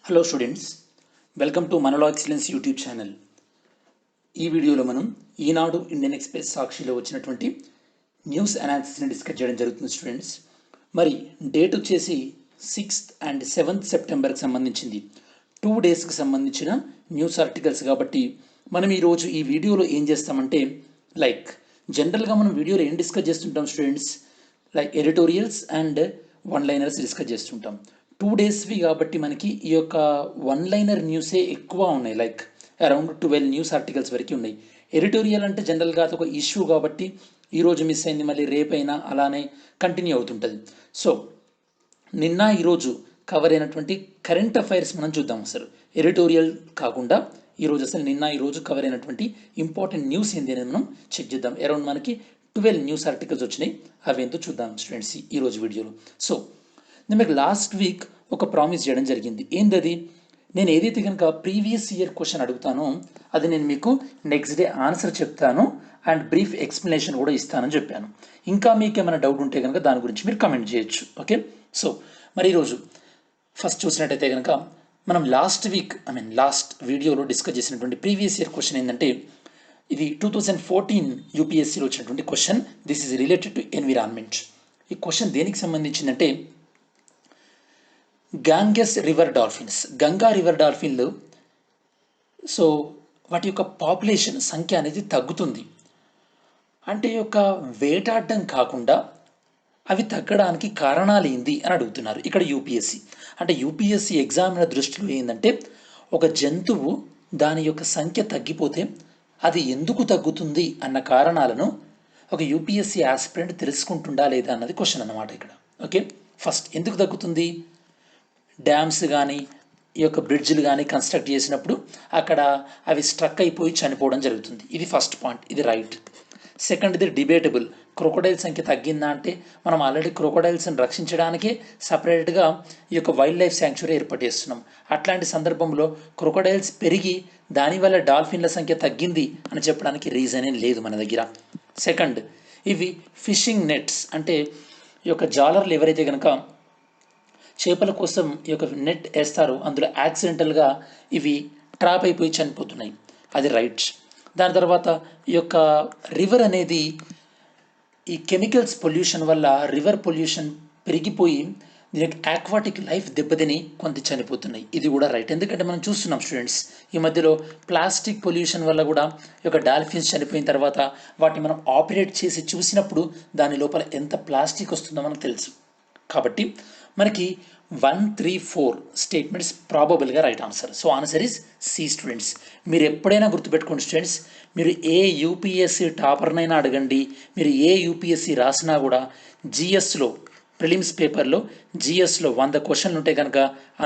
Hello students, welcome to మనలో excellence YouTube channel. ఈ వీడియోలో మనం ఈనాడు, ఇండియన్ ఎక్స్ప్రెస్, సాక్షిలో వచ్చినటువంటి న్యూస్ అనాలిసిస్ని డిస్కస్ చేయడం జరుగుతుంది స్టూడెంట్స్. మరి డేట్ వచ్చేసి 6th and 7th సెప్టెంబర్కి సంబంధించింది 2 డేస్కి సంబంధించిన న్యూస్ ఆర్టికల్స్. కాబట్టి మనం ఈరోజు ఈ వీడియోలో ఏం చేస్తామంటే జనరల్గా మనం వీడియోలో ఏం డిస్కస్ చేస్తుంటాం students, editorials and one liners discuss చేస్తుంటాం. 2 డేస్వి కాబట్టి మనకి ఈ యొక్క వన్ లైనర్ న్యూసే ఎక్కువ ఉన్నాయి, అరౌండ్ 12 న్యూస్ ఆర్టికల్స్ వరకు ఉన్నాయి. ఎడిటోరియల్ అంటే జనరల్గా అది ఒక ఇష్యూ కాబట్టి ఈరోజు మిస్ అయింది, మళ్ళీ రేపైనా అలానే కంటిన్యూ అవుతుంటుంది. సో నిన్న ఈరోజు కవర్ అయినటువంటి కరెంట్ అఫైర్స్ మనం చూద్దాం. అసలు ఎడిటోరియల్ కాకుండా ఈరోజు అసలు నిన్న ఈరోజు కవర్ అయినటువంటి ఇంపార్టెంట్ న్యూస్ ఏంటి అనేది మనం చెక్ చేద్దాం. అరౌండ్ మనకి 12 న్యూస్ ఆర్టికల్స్ వచ్చినాయి, అవి ఎంతో చూద్దాం స్టూడెంట్స్ ఈరోజు వీడియోలో. సో నేను మీకు లాస్ట్ వీక్ ఒక ప్రామిస్ చేయడం జరిగింది. ఏంటది? నేను ఏదైతే కనుక ప్రీవియస్ ఇయర్ క్వశ్చన్ అడుగుతానో అది నేను మీకు నెక్స్ట్ డే ఆన్సర్ చెప్తాను అండ్ బ్రీఫ్ ఎక్స్ప్లెనేషన్ కూడా ఇస్తానని చెప్పాను. ఇంకా మీకు ఏమైనా డౌట్ ఉంటే కనుక దాని గురించి మీరు కమెంట్ చేయొచ్చు. ఓకే, సో మరి ఈరోజు ఫస్ట్ చూసినట్టయితే కనుక మనం లాస్ట్ వీడియోలో డిస్కస్ చేసినటువంటి ప్రీవియస్ ఇయర్ క్వశ్చన్ ఏంటంటే, ఇది 2014 యూపీఎస్సీలో వచ్చినటువంటి question. This is related to environment. ఈ క్వశ్చన్ దేనికి సంబంధించిందంటే, Ganges river dolphins, Ganga river డాల్ఫిన్లు, సో వాటి యొక్క పాపులేషన్ సంఖ్య అనేది తగ్గుతుంది. అంటే యొక్క వేటాడడం కాకుండా అవి తగ్గడానికి కారణాలు ఏంది అని అడుగుతున్నారు ఇక్కడ యూపీఎస్సీ. అంటే యూపీఎస్సీ ఎగ్జామినర్ దృష్టిలో ఏంటంటే, ఒక జంతువు దాని యొక్క సంఖ్య తగ్గిపోతే అది ఎందుకు తగ్గుతుంది అన్న కారణాలను ఒక యూపీఎస్సీ ఆస్పిరెంట్ తెలుసుకుంటుందా లేదా అన్నది క్వశ్చన్ అన్నమాట ఇక్కడ. ఓకే, ఫస్ట్ ఎందుకు తగ్గుతుంది? డ్యామ్స్ కానీ ఈ యొక్క బ్రిడ్జ్లు కానీ కన్స్ట్రక్ట్ చేసినప్పుడు అక్కడ అవి స్ట్రక్ అయిపోయి చనిపోవడం జరుగుతుంది. ఇది ఫస్ట్ పాయింట్, ఇది రైట్. సెకండ్, ఇది డిబేటబుల్. క్రొకోడైల్ సంఖ్య తగ్గిందా అంటే, మనం ఆల్రెడీ క్రొకోడైల్స్ని రక్షించడానికే సపరేట్గా ఈ యొక్క వైల్డ్ లైఫ్ శాంక్చురీ ఏర్పాటు చేస్తున్నాం. అట్లాంటి సందర్భంలో క్రొకోడైల్స్ పెరిగి దానివల్ల డాల్ఫిన్ల సంఖ్య తగ్గింది అని చెప్పడానికి రీజన్ ఏం లేదు మన దగ్గర. సెకండ్, ఇవి ఫిషింగ్ నెట్స్, అంటే ఈ యొక్క జాలర్లు ఎవరైతే కనుక చేపల కోసం ఈ యొక్క నెట్ వేస్తారో అందులో యాక్సిడెంటల్గా ఇవి ట్రాప్ అయిపోయి చనిపోతున్నాయి. అది రైట్. దాని తర్వాత ఈ యొక్క రివర్ అనేది ఈ కెమికల్స్ పొల్యూషన్ వల్ల రివర్ పొల్యూషన్ పెరిగిపోయి దీని యొక్క ఆక్వాటిక్ లైఫ్ దెబ్బతిని కొంత చనిపోతున్నాయి. ఇది కూడా రైట్. ఎందుకంటే మనం చూస్తున్నాం స్టూడెంట్స్, ఈ మధ్యలో ప్లాస్టిక్ పొల్యూషన్ వల్ల కూడా ఈ యొక్క డాల్ఫిన్స్ చనిపోయిన తర్వాత వాటిని మనం ఆపరేట్ చేసి చూసినప్పుడు దాని లోపల ఎంత ప్లాస్టిక్ వస్తుందో మనకు తెలుసు. కాబట్టి మనకి 1, 3, 4 స్టేట్మెంట్స్ ప్రాబబుల్గా right answer. So answer is C students. మీరు ఎప్పుడైనా గుర్తుపెట్టుకోండి స్టూడెంట్స్, మీరు ఏ యూపీఎస్సీ టాపర్నైనా అడగండి, మీరు ఏ యూపీఎస్సీ రాసినా కూడా జిఎస్లో ప్రిలిమ్స్ పేపర్లో జిఎస్లో 100 క్వశ్చన్లు ఉంటే కనుక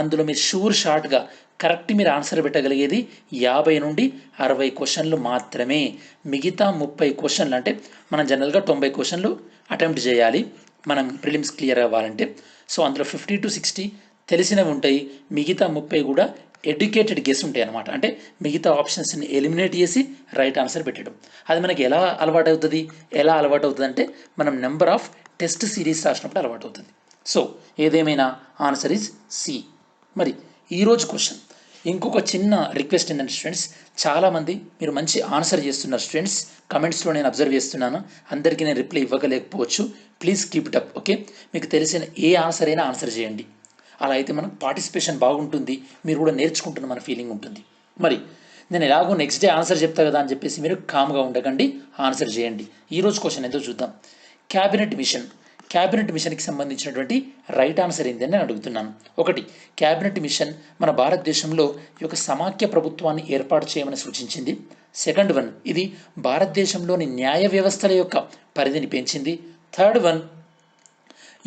అందులో మీరు షూర్ షార్ట్గా కరెక్ట్ మీరు ఆన్సర్ పెట్టగలిగేది 50 నుండి 60 క్వశ్చన్లు మాత్రమే. మిగతా 30 క్వశ్చన్లు, అంటే మనం జనరల్గా 90 క్వశ్చన్లు అటెంప్ట్ చేయాలి మనం ప్రిలిమ్స్ క్లియర్ అవ్వాలంటే. సో అందులో 50 to 60 తెలిసినవి ఉంటాయి, మిగతా 30 కూడా ఎడ్యుకేటెడ్ గెస్ ఉంటాయి అనమాట. అంటే మిగతా ఆప్షన్స్ని ఎలిమినేట్ చేసి రైట్ ఆన్సర్ పెట్టడం. అది మనకి ఎలా అలవాటు అవుతుంది అంటే, మనం నెంబర్ ఆఫ్ టెస్ట్ సిరీస్ రాసినప్పుడు అలవాటు అవుతుంది. సో ఏదేమైనా ఆన్సర్ ఈజ్ సి. మరి ఈరోజు క్వశ్చన్ ఇంకొక చిన్న రిక్వెస్ట్ ఏంటంటే స్టూడెంట్స్, చాలామంది మీరు మంచి ఆన్సర్ చేస్తున్నారు స్టూడెంట్స్, కమెంట్స్లో నేను అబ్జర్వ్ చేస్తున్నాను. అందరికీ నేను రిప్లై ఇవ్వగలేకపోవచ్చు, please keep it up. Okay, మీకు తెలిసిన ఏ ఆన్సర్ అయినా ఆన్సర్ చేయండి. అలా అయితే మనకు పార్టిసిపేషన్ బాగుంటుంది, మీరు కూడా నేర్చుకుంటున్న మన ఫీలింగ్ ఉంటుంది. మరి నేను ఎలాగో నెక్స్ట్ డే ఆన్సర్ చెప్తా కదా అని చెప్పేసి మీరు కామ్గా ఉండకండి, ఆన్సర్ చేయండి. ఈరోజు క్వశ్చన్ ఏదో చూద్దాం. క్యాబినెట్ మిషన్కి సంబంధించినటువంటి రైట్ ఆన్సర్ ఏంటని నేను అడుగుతున్నాను. ఒకటి, క్యాబినెట్ మిషన్ మన భారతదేశంలో ఈ యొక్క సమాఖ్య ప్రభుత్వాన్ని ఏర్పాటు చేయమని సూచించింది. సెకండ్ వన్, ఇది భారతదేశంలోని న్యాయ వ్యవస్థల యొక్క పరిధిని పెంచింది. థర్డ్ వన్,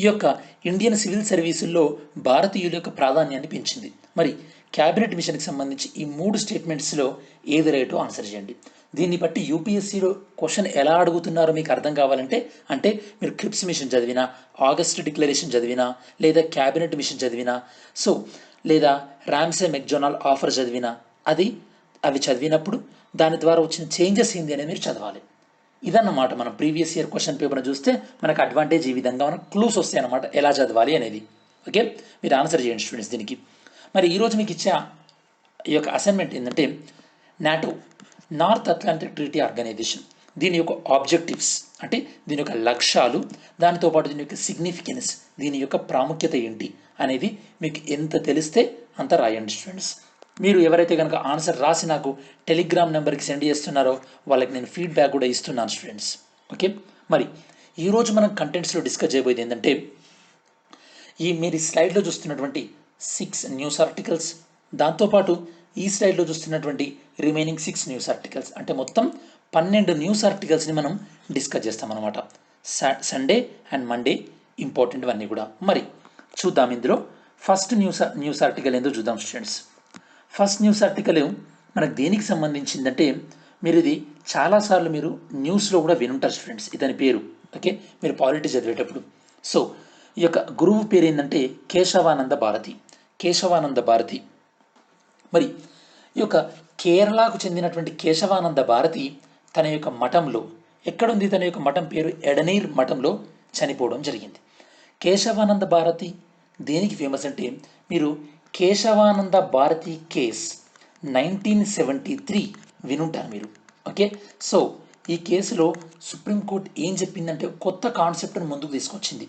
ఈ యొక్క ఇండియన్ సివిల్ సర్వీసుల్లో భారతీయుల యొక్క ప్రాధాన్యాన్ని పెంచింది. మరి క్యాబినెట్ మిషన్కి సంబంధించి ఈ 3 స్టేట్మెంట్స్లో ఏది రైటో ఆన్సర్ చేయండి. దీన్ని బట్టి యూపీఎస్సీలో క్వశ్చన్ ఎలా అడుగుతున్నారో మీకు అర్థం కావాలంటే, అంటే మీరు క్రిప్స్ మిషన్ చదివినా, ఆగస్ట్ డిక్లరేషన్ చదివినా, లేదా క్యాబినెట్ మిషన్ చదివినా, సో లేదా రామ్సే మెక్డొనాల్డ్ ఆఫర్ చదివినా, అవి చదివినప్పుడు దాని ద్వారా వచ్చిన చేంజెస్ ఏంది అనేది మీరు చదవాలి. ఇదన్నమాట మనం ప్రీవియస్ ఇయర్ క్వశ్చన్ పేపర్ని చూస్తే మనకు అడ్వాంటేజ్ ఈ విధంగా మనకు క్లూస్ వస్తాయి అన్నమాట ఎలా చదవాలి అనేది. ఓకే, మీరు ఆన్సర్ చేయండి స్టూడెంట్స్ దీనికి. మరి ఈరోజు మీకు ఇచ్చే ఈ యొక్క అసైన్మెంట్ ఏంటంటే NATO, North Atlantic Treaty Organisation, దీని యొక్క ఆబ్జెక్టివ్స్ అంటే దీని యొక్క లక్ష్యాలు, దానితో పాటు దీని యొక్క సిగ్నిఫికెన్స్, దీని యొక్క ప్రాముఖ్యత ఏంటి అనేది మీకు ఎంత తెలిస్తే అంత రాయండి స్టూడెంట్స్. మీరు ఎవరైతే కనుక ఆన్సర్ రాసి నాకు టెలిగ్రామ్ నెంబర్కి సెండ్ చేస్తున్నారో వాళ్ళకి నేను ఫీడ్బ్యాక్ కూడా ఇస్తున్నాను స్టూడెంట్స్. ఓకే, మరి ఈరోజు మనం కంటెంట్స్లో డిస్కస్ చేయబోయేది ఏంటంటే మీరు ఈ స్లైడ్లో చూస్తున్నటువంటి 6 న్యూస్ ఆర్టికల్స్, దాంతోపాటు ఈ స్లైడ్లో చూస్తున్నటువంటి రిమైనింగ్ 6 న్యూస్ ఆర్టికల్స్, అంటే మొత్తం 12 న్యూస్ ఆర్టికల్స్ని మనం డిస్కస్ చేస్తామన్నమాట. సండే అండ్ మండే ఇంపార్టెంట్ అన్నీ కూడా. మరి చూద్దాం ఇందులో ఫస్ట్ న్యూస్ ఆర్టికల్ ఏందో చూద్దాం స్టూడెంట్స్. ఫస్ట్ న్యూస్ ఆర్టికల్ మనకు దేనికి సంబంధించిందంటే, మీరు ఇది చాలాసార్లు మీరు న్యూస్లో కూడా వినుంటారు స్టూడెంట్స్, ఇతని పేరు. ఓకే, మీరు పాలిటీ చదివేటప్పుడు. సో ఈ యొక్క గురువు పేరు ఏంటంటే కేశవానంద భారతి. కేశవానంద భారతి. మరి ఈ యొక్క కేరళకు చెందినటువంటి కేశవానంద భారతి తన యొక్క మఠంలో, ఎక్కడుంది తన యొక్క మఠం పేరు, ఎడనీర్ మఠంలో చనిపోవడం జరిగింది. కేశవానంద భారతి దేనికి ఫేమస్ అంటే, మీరు కేశవానంద భారతి కేస్ 1973 వినుంటారు మీరు. ఓకే, సో ఈ కేసులో సుప్రీంకోర్టు ఏం చెప్పిందంటే కొత్త కాన్సెప్ట్ను ముందుకు తీసుకొచ్చింది.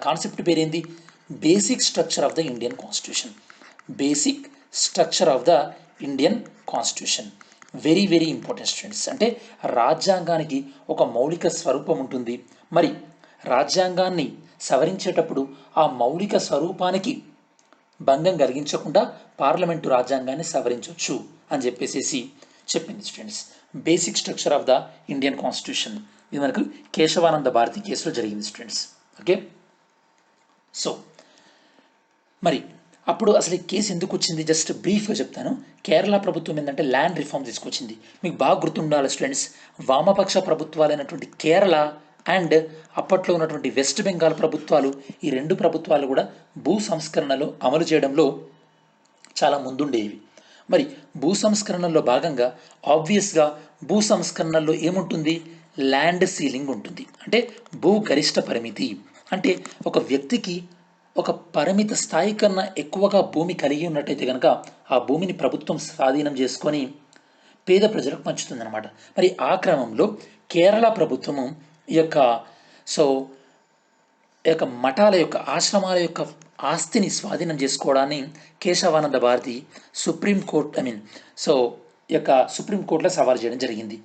కాన్సెప్ట్ పేరేంది, basic structure of the Indian constitution. Basic structure of the Indian constitution very very important students. అంటే రాజ్యాంగానికి ఒక మౌలిక స్వరూపం ఉంటుంది. మరి రాజ్యాంగాన్ని సవరించేటప్పుడు ఆ మౌలిక స్వరూపానికి భంగం కలిగించకుండా పార్లమెంటు రాజ్యాంగాన్ని సవరించవచ్చు అని చెప్పేసి చెప్పింది students. Basic structure of the Indian constitution, ఇది మనకు కేశవానంద భారతి కేసులో జరిగింది స్టూడెంట్స్. ఓకే, సో మరి అప్పుడు అసలు ఈ కేసు ఎందుకు వచ్చింది జస్ట్ బ్రీఫ్గా చెప్తాను. కేరళ ప్రభుత్వం ఏంటంటే ల్యాండ్ రిఫార్మ్ తీసుకొచ్చింది. మీకు బాగా గుర్తుండాలి స్టూడెంట్స్, వామపక్ష ప్రభుత్వాలైనటువంటి కేరళ అండ్ అప్పట్లో ఉన్నటువంటి వెస్ట్ బెంగాల్ ప్రభుత్వాలు, ఈ 2 ప్రభుత్వాలు కూడా భూ సంస్కరణలు అమలు చేయడంలో చాలా ముందుండేవి. మరి భూ సంస్కరణల్లో భాగంగా ఆబ్వియస్గా భూ సంస్కరణల్లో ఏముంటుంది, ల్యాండ్ సీలింగ్ ఉంటుంది. అంటే భూ గరిష్ట పరిమితి, అంటే ఒక వ్యక్తికి ఒక పరిమిత స్థాయి కన్నా ఎక్కువగా భూమి కలిగి ఉన్నట్టయితే కనుక ఆ భూమిని ప్రభుత్వం స్వాధీనం చేసుకొని పేద ప్రజలకు పంచుతుందన్నమాట. మరి ఆ క్రమంలో కేరళ ప్రభుత్వము ఈ యొక్క మఠాల యొక్క ఆశ్రమాల యొక్క ఆస్తిని స్వాధీనం చేసుకోవడాన్ని కేశవానంద భారతి సుప్రీంకోర్టులో సవాల్ చేయడం జరిగింది.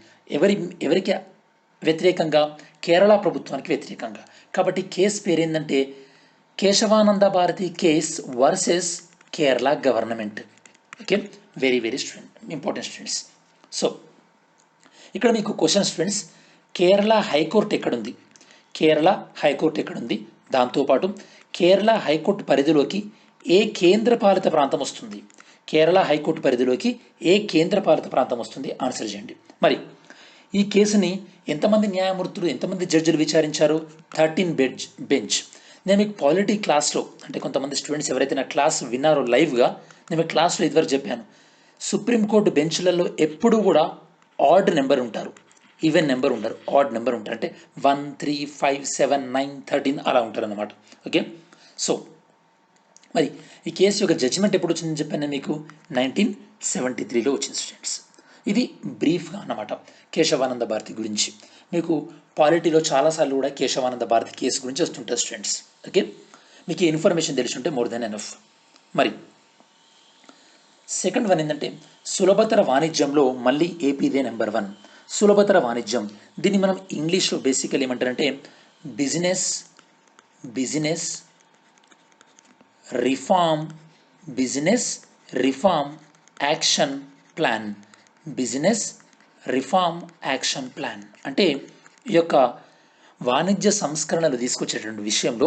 ఎవరికి వ్యతిరేకంగా, కేరళ ప్రభుత్వానికి వ్యతిరేకంగా. కాబట్టి కేసు పేరేందంటే Kesavananda Bharati case versus Kerala government. Okay, very very important students. So ఇక్కడ మీకు క్వశ్చన్ స్టూడెంట్స్, కేరళ హైకోర్టు ఎక్కడుంది, కేరళ హైకోర్టు ఎక్కడుంది, దాంతోపాటు కేరళ హైకోర్టు పరిధిలోకి ఏ కేంద్రపాలిత ప్రాంతం వస్తుంది, కేరళ హైకోర్టు పరిధిలోకి ఏ కేంద్రపాలిత ప్రాంతం వస్తుంది, ఆన్సర్ చేయండి. మరి ఈ కేసుని ఎంతమంది న్యాయమూర్తులు, ఎంతమంది జడ్జిలు విచారించారు, 13 బెంచ్. నేను మీకు పాలిటీ క్లాస్లో, అంటే కొంతమంది స్టూడెంట్స్ ఎవరైతే నా క్లాస్ విన్నారో లైవ్గా, నేను మీకు క్లాస్లో ఇదివరకు చెప్పాను, సుప్రీంకోర్టు బెంచ్లలో ఎప్పుడూ కూడా ఆడ్ నెంబర్ ఉంటారు, ఈవెన్ నెంబర్ ఉండరు, ఆడ్ నెంబర్ ఉంటారు. అంటే 1, 3, 5, 7, 9, 13 అలా ఉంటారు అన్నమాట. ఓకే, సో మరి ఈ కేసు యొక్క జడ్జిమెంట్ ఎప్పుడు వచ్చిందని చెప్పాను నేను మీకు, 1973లో వచ్చింది స్టూడెంట్స్. ఇది బ్రీఫ్గా అన్నమాట కేశవానంద భారతి గురించి. మీకు పాలిటీలో చాలాసార్లు కూడా కేశవానంద భారతి కేసు గురించి వస్తుంటారు స్టూడెంట్స్. ఓకే, మీకు ఈ ఇన్ఫర్మేషన్ తెలిసి ఉంటే మోర్ దెన్ ఎనఫ్. మరి సెకండ్ వన్ ఏంటంటే సులభతర వాణిజ్యంలో మళ్ళీ ఏపీదే నెంబర్ 1. సులభతర వాణిజ్యం, దీన్ని మనం ఇంగ్లీష్లో బేసికల్ ఏమంటారంటే business reform action plan. Business reform action plan అంటే ఈ యొక్క వాణిజ్య సంస్కరణలు తీసుకొచ్చేటువంటి విషయంలో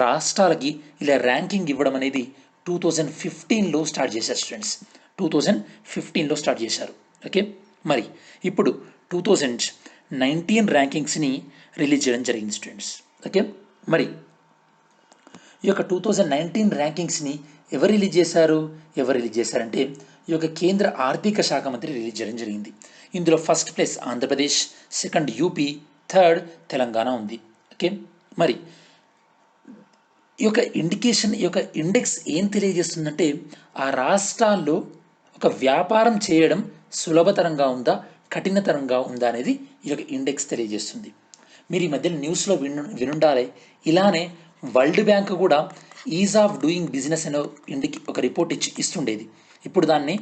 రాష్ట్రాలకి ఇలా ర్యాంకింగ్ ఇవ్వడం అనేది 2015లో స్టార్ట్ చేశారు స్టూడెంట్స్. 2015లో స్టార్ట్ చేశారు. ఓకే, మరి ఇప్పుడు 2019 ర్యాంకింగ్స్ని రిలీజ్ చేయడం జరిగింది స్టూడెంట్స్. ఓకే, మరి ఈ యొక్క 2019 ర్యాంకింగ్స్ని ఎవరు రిలీజ్ చేశారంటే ఈ యొక్క కేంద్ర ఆర్థిక శాఖ మంత్రి రిలీజ్ చేయడం జరిగింది. ఇందులో first place Andhra Pradesh, second UP, third Telangana ఉంది. ఓకే, మరి ఈ యొక్క ఇండికేషన్, ఈ యొక్క ఇండెక్స్ ఏం తెలియజేస్తుందంటే ఆ రాష్ట్రాల్లో ఒక వ్యాపారం చేయడం సులభతరంగా ఉందా, కఠినతరంగా ఉందా అనేది ఈ యొక్క ఇండెక్స్ తెలియజేస్తుంది. మీరు ఈ మధ్యన న్యూస్లో వినుండాలి. ఇలానే వరల్డ్ బ్యాంక్ కూడా ఈజ్ ఆఫ్ డూయింగ్ బిజినెస్ అనే ఒక రిపోర్ట్ ఇస్తుండేది. ఇప్పుడు దాన్ని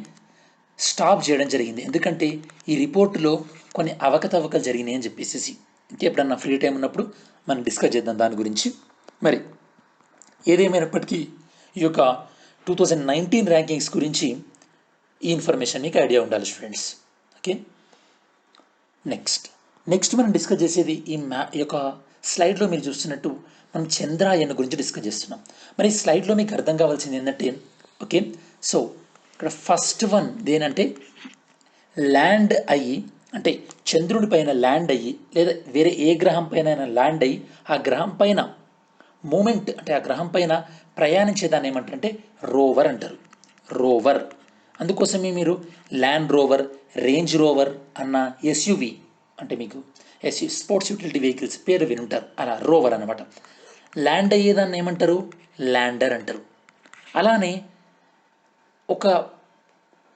స్టాప్ చేయడం జరిగింది. ఎందుకంటే ఈ రిపోర్టులో కొన్ని అవకతవకలు జరిగినాయి అని చెప్పేసి. ఇంకెప్పుడన్నా ఫ్రీ టైం ఉన్నప్పుడు మనం డిస్కస్ చేద్దాం దాని గురించి. మరి ఏదేమైనప్పటికీ ఈ యొక్క 2019 ర్యాంకింగ్స్ గురించి ఈ ఇన్ఫర్మేషన్ మీకు ఐడియా ఉండాలి స్టూడెంట్స్. ఓకే, నెక్స్ట్ మనం డిస్కస్ చేసేది ఈ యొక్క స్లైడ్లో మీరు చూస్తున్నట్టు మనం చంద్రయాన్ గురించి డిస్కస్ చేస్తున్నాం. మరి ఈ స్లైడ్లో మీకు అర్థం కావాల్సింది ఏంటంటే, ఓకే, సో ఇక్కడ ఫస్ట్ వన్ దేనంటే ల్యాండ్ అయ్యి, అంటే చంద్రుడి పైన ల్యాండ్ అయ్యి లేదా వేరే ఏ గ్రహం పైన ల్యాండ్ అయ్యి ఆ గ్రహం పైన మూమెంట్, అంటే ఆ గ్రహం పైన ప్రయాణించేదాన్ని ఏమంటారంటే రోవర్ అంటారు. రోవర్. అందుకోసమే మీరు ల్యాండ్ రోవర్, రేంజ్ రోవర్ అన్న ఎస్యూవి, అంటే మీకు స్పోర్ట్స్ యూటిలిటీ వెహికల్స్ పేరు వినుంటారు. అలా రోవర్ అనమాట. ల్యాండ్ అయ్యేదాన్ని ఏమంటారు, ల్యాండర్ అంటారు. అలానే ఒక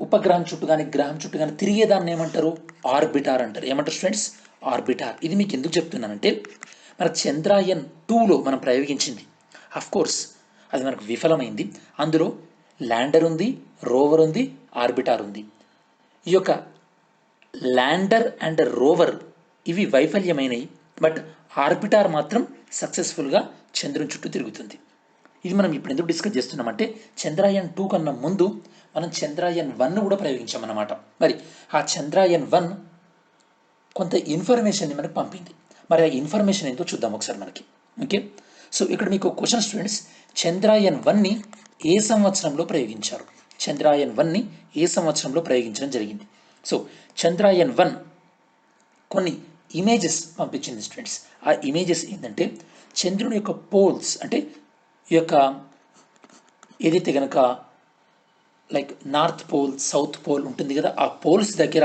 ఉపగ్రహం చుట్టూ కానీ గ్రహం చుట్టూ కానీ తిరిగేదాన్ని ఏమంటారు, ఆర్బిటార్ అంటారు. ఏమంటారు స్టూడెంట్స్, ఆర్బిటార్. ఇది మీకు ఎందుకు చెప్తున్నానంటే మన చంద్రయాన్ 2లో మనం ప్రయోగించింది, కోర్స్ అది మనకు విఫలమైంది. అందులో ల్యాండర్ ఉంది, రోవర్ ఉంది, ఆర్బిటార్ ఉంది. ఈ యొక్క ల్యాండర్ అండ్ రోవర్ ఇవి వైఫల్యమైనవి, బట్ ఆర్బిటార్ మాత్రం సక్సెస్ఫుల్గా చంద్రుని చుట్టూ తిరుగుతుంది. ఇది మనం ఇప్పుడు ఎందుకు డిస్కస్ చేస్తున్నామంటే చంద్రయాన్ 2 కన్నా ముందు మనం చంద్రయాన్ 1 కూడా ప్రయోగించామన్నమాట. మరి ఆ చంద్రయాన్ 1 కొంత ఇన్ఫర్మేషన్ని మనకు పంపింది. మరి ఆ ఇన్ఫర్మేషన్ ఏంటో చూద్దాం ఒకసారి మనకి. ఓకే, సో ఇక్కడ మీకు క్వశ్చన్ స్టూడెంట్స్, చంద్రయాన్ 1ని ఏ సంవత్సరంలో ప్రయోగించారు? చంద్రయాన్ 1ని ఏ సంవత్సరంలో ప్రయోగించడం జరిగింది? సో చంద్రయాన్ 1 కొన్ని ఇమేజెస్ పంపించింది స్టూడెంట్స్. ఆ ఇమేజెస్ ఏంటంటే చంద్రుని యొక్క పోల్స్, అంటే ఈ యొక్క ఏదైతే కనుక like North Pole, South Pole ఉంటుంది కదా, ఆ పోల్స్ దగ్గర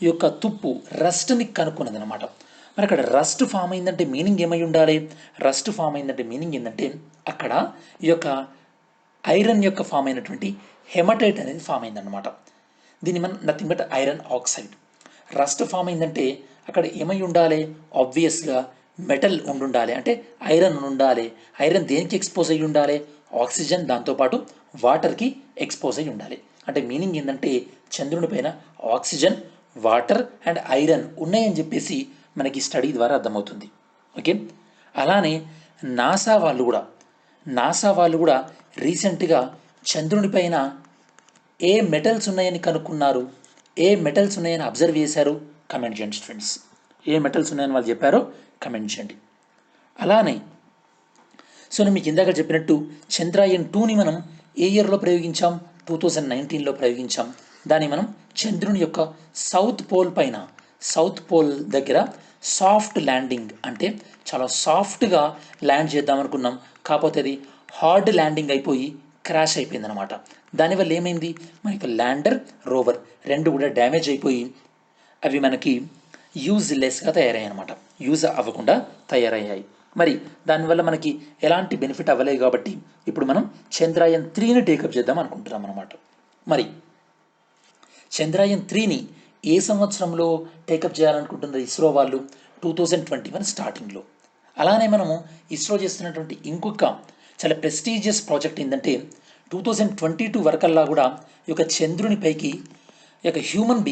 ఈ యొక్క తుప్పు రస్ట్ని కనుక్కున్నది అనమాట. మరి అక్కడ రస్ట్ ఫామ్ అయిందంటే మీనింగ్ ఏమై ఉండాలి? రస్ట్ ఫామ్ అయిందంటే మీనింగ్ ఏంటంటే అక్కడ ఈ యొక్క ఐరన్ యొక్క ఫామ్ అయినటువంటి హెమటైట్ అనేది ఫామ్ అయిందన్నమాట. దీన్ని మనం nothing but iron oxide. Rust form అయిందంటే అక్కడ ఏమై ఉండాలి? ఆబ్వియస్గా మెటల్ ఉండాలి, అంటే ఐరన్ ఉండాలి. ఐరన్ దేనికి ఎక్స్పోజ్ అయ్యి ఉండాలి? ఆక్సిజన్, దాంతోపాటు వాటర్కి ఎక్స్పోజ్ అయ్యి ఉండాలి. అంటే మీనింగ్ ఏంటంటే చంద్రుని పైన ఆక్సిజన్, వాటర్ అండ్ ఐరన్ ఉన్నాయని చెప్పేసి మనకి స్టడీ ద్వారా అర్థమవుతుంది. ఓకే, అలానే నాసా వాళ్ళు కూడా రీసెంట్గా చంద్రుని పైన ఏ మెటల్స్ ఉన్నాయని కనుక్కున్నారు, ఏ మెటల్స్ ఉన్నాయని అబ్జర్వ్ చేశారు? కమెంట్ చేయండి స్టూడెంట్స్. ఏ మెటల్స్ ఉన్నాయని వాళ్ళు చెప్పారో కమెంట్ చేయండి. అలానే సో నేను మీకు ఇందాక చెప్పినట్టు చంద్రయాన్ 2ని మనం ఏ ఇయర్లో ప్రయోగించాం? 2019లో ప్రయోగించాం. దాన్ని మనం చంద్రుని యొక్క సౌత్ పోల్ దగ్గర సాఫ్ట్ ల్యాండింగ్, అంటే చాలా సాఫ్ట్గా ల్యాండ్ చేద్దాం అనుకున్నాం. కాకపోతే అది హార్డ్ ల్యాండింగ్ అయిపోయి క్రాష్ అయిపోయింది అనమాట. దానివల్ల ఏమైంది? మనకి ల్యాండర్, రోవర్ రెండు కూడా డ్యామేజ్ అయిపోయి అవి మనకి యూజ్లెస్గా తయారయ్యాయి అనమాట. యూజ్ అవ్వకుండా తయారయ్యాయి. మరి దానివల్ల మనకి ఎలాంటి బెనిఫిట్ అవ్వలేదు. కాబట్టి ఇప్పుడు మనం చంద్రయాన్ 3ని టేకప్ చేద్దాం అనుకుంటున్నాం అనమాట. మరి చంద్రయాన్ 3ని ఏ సంవత్సరంలో టేకప్ చేయాలనుకుంటున్నారు ఇస్రో వాళ్ళు? 2021 స్టార్టింగ్లో. అలానే మనము ఇస్రో చేస్తున్నటువంటి ఇంకొక చాలా ప్రెస్టీజియస్ ప్రాజెక్ట్ ఏంటంటే 2022 వరకల్లా కూడా ఈ యొక్క చంద్రుని పైకి ఈ యొక్క హ్యూమన్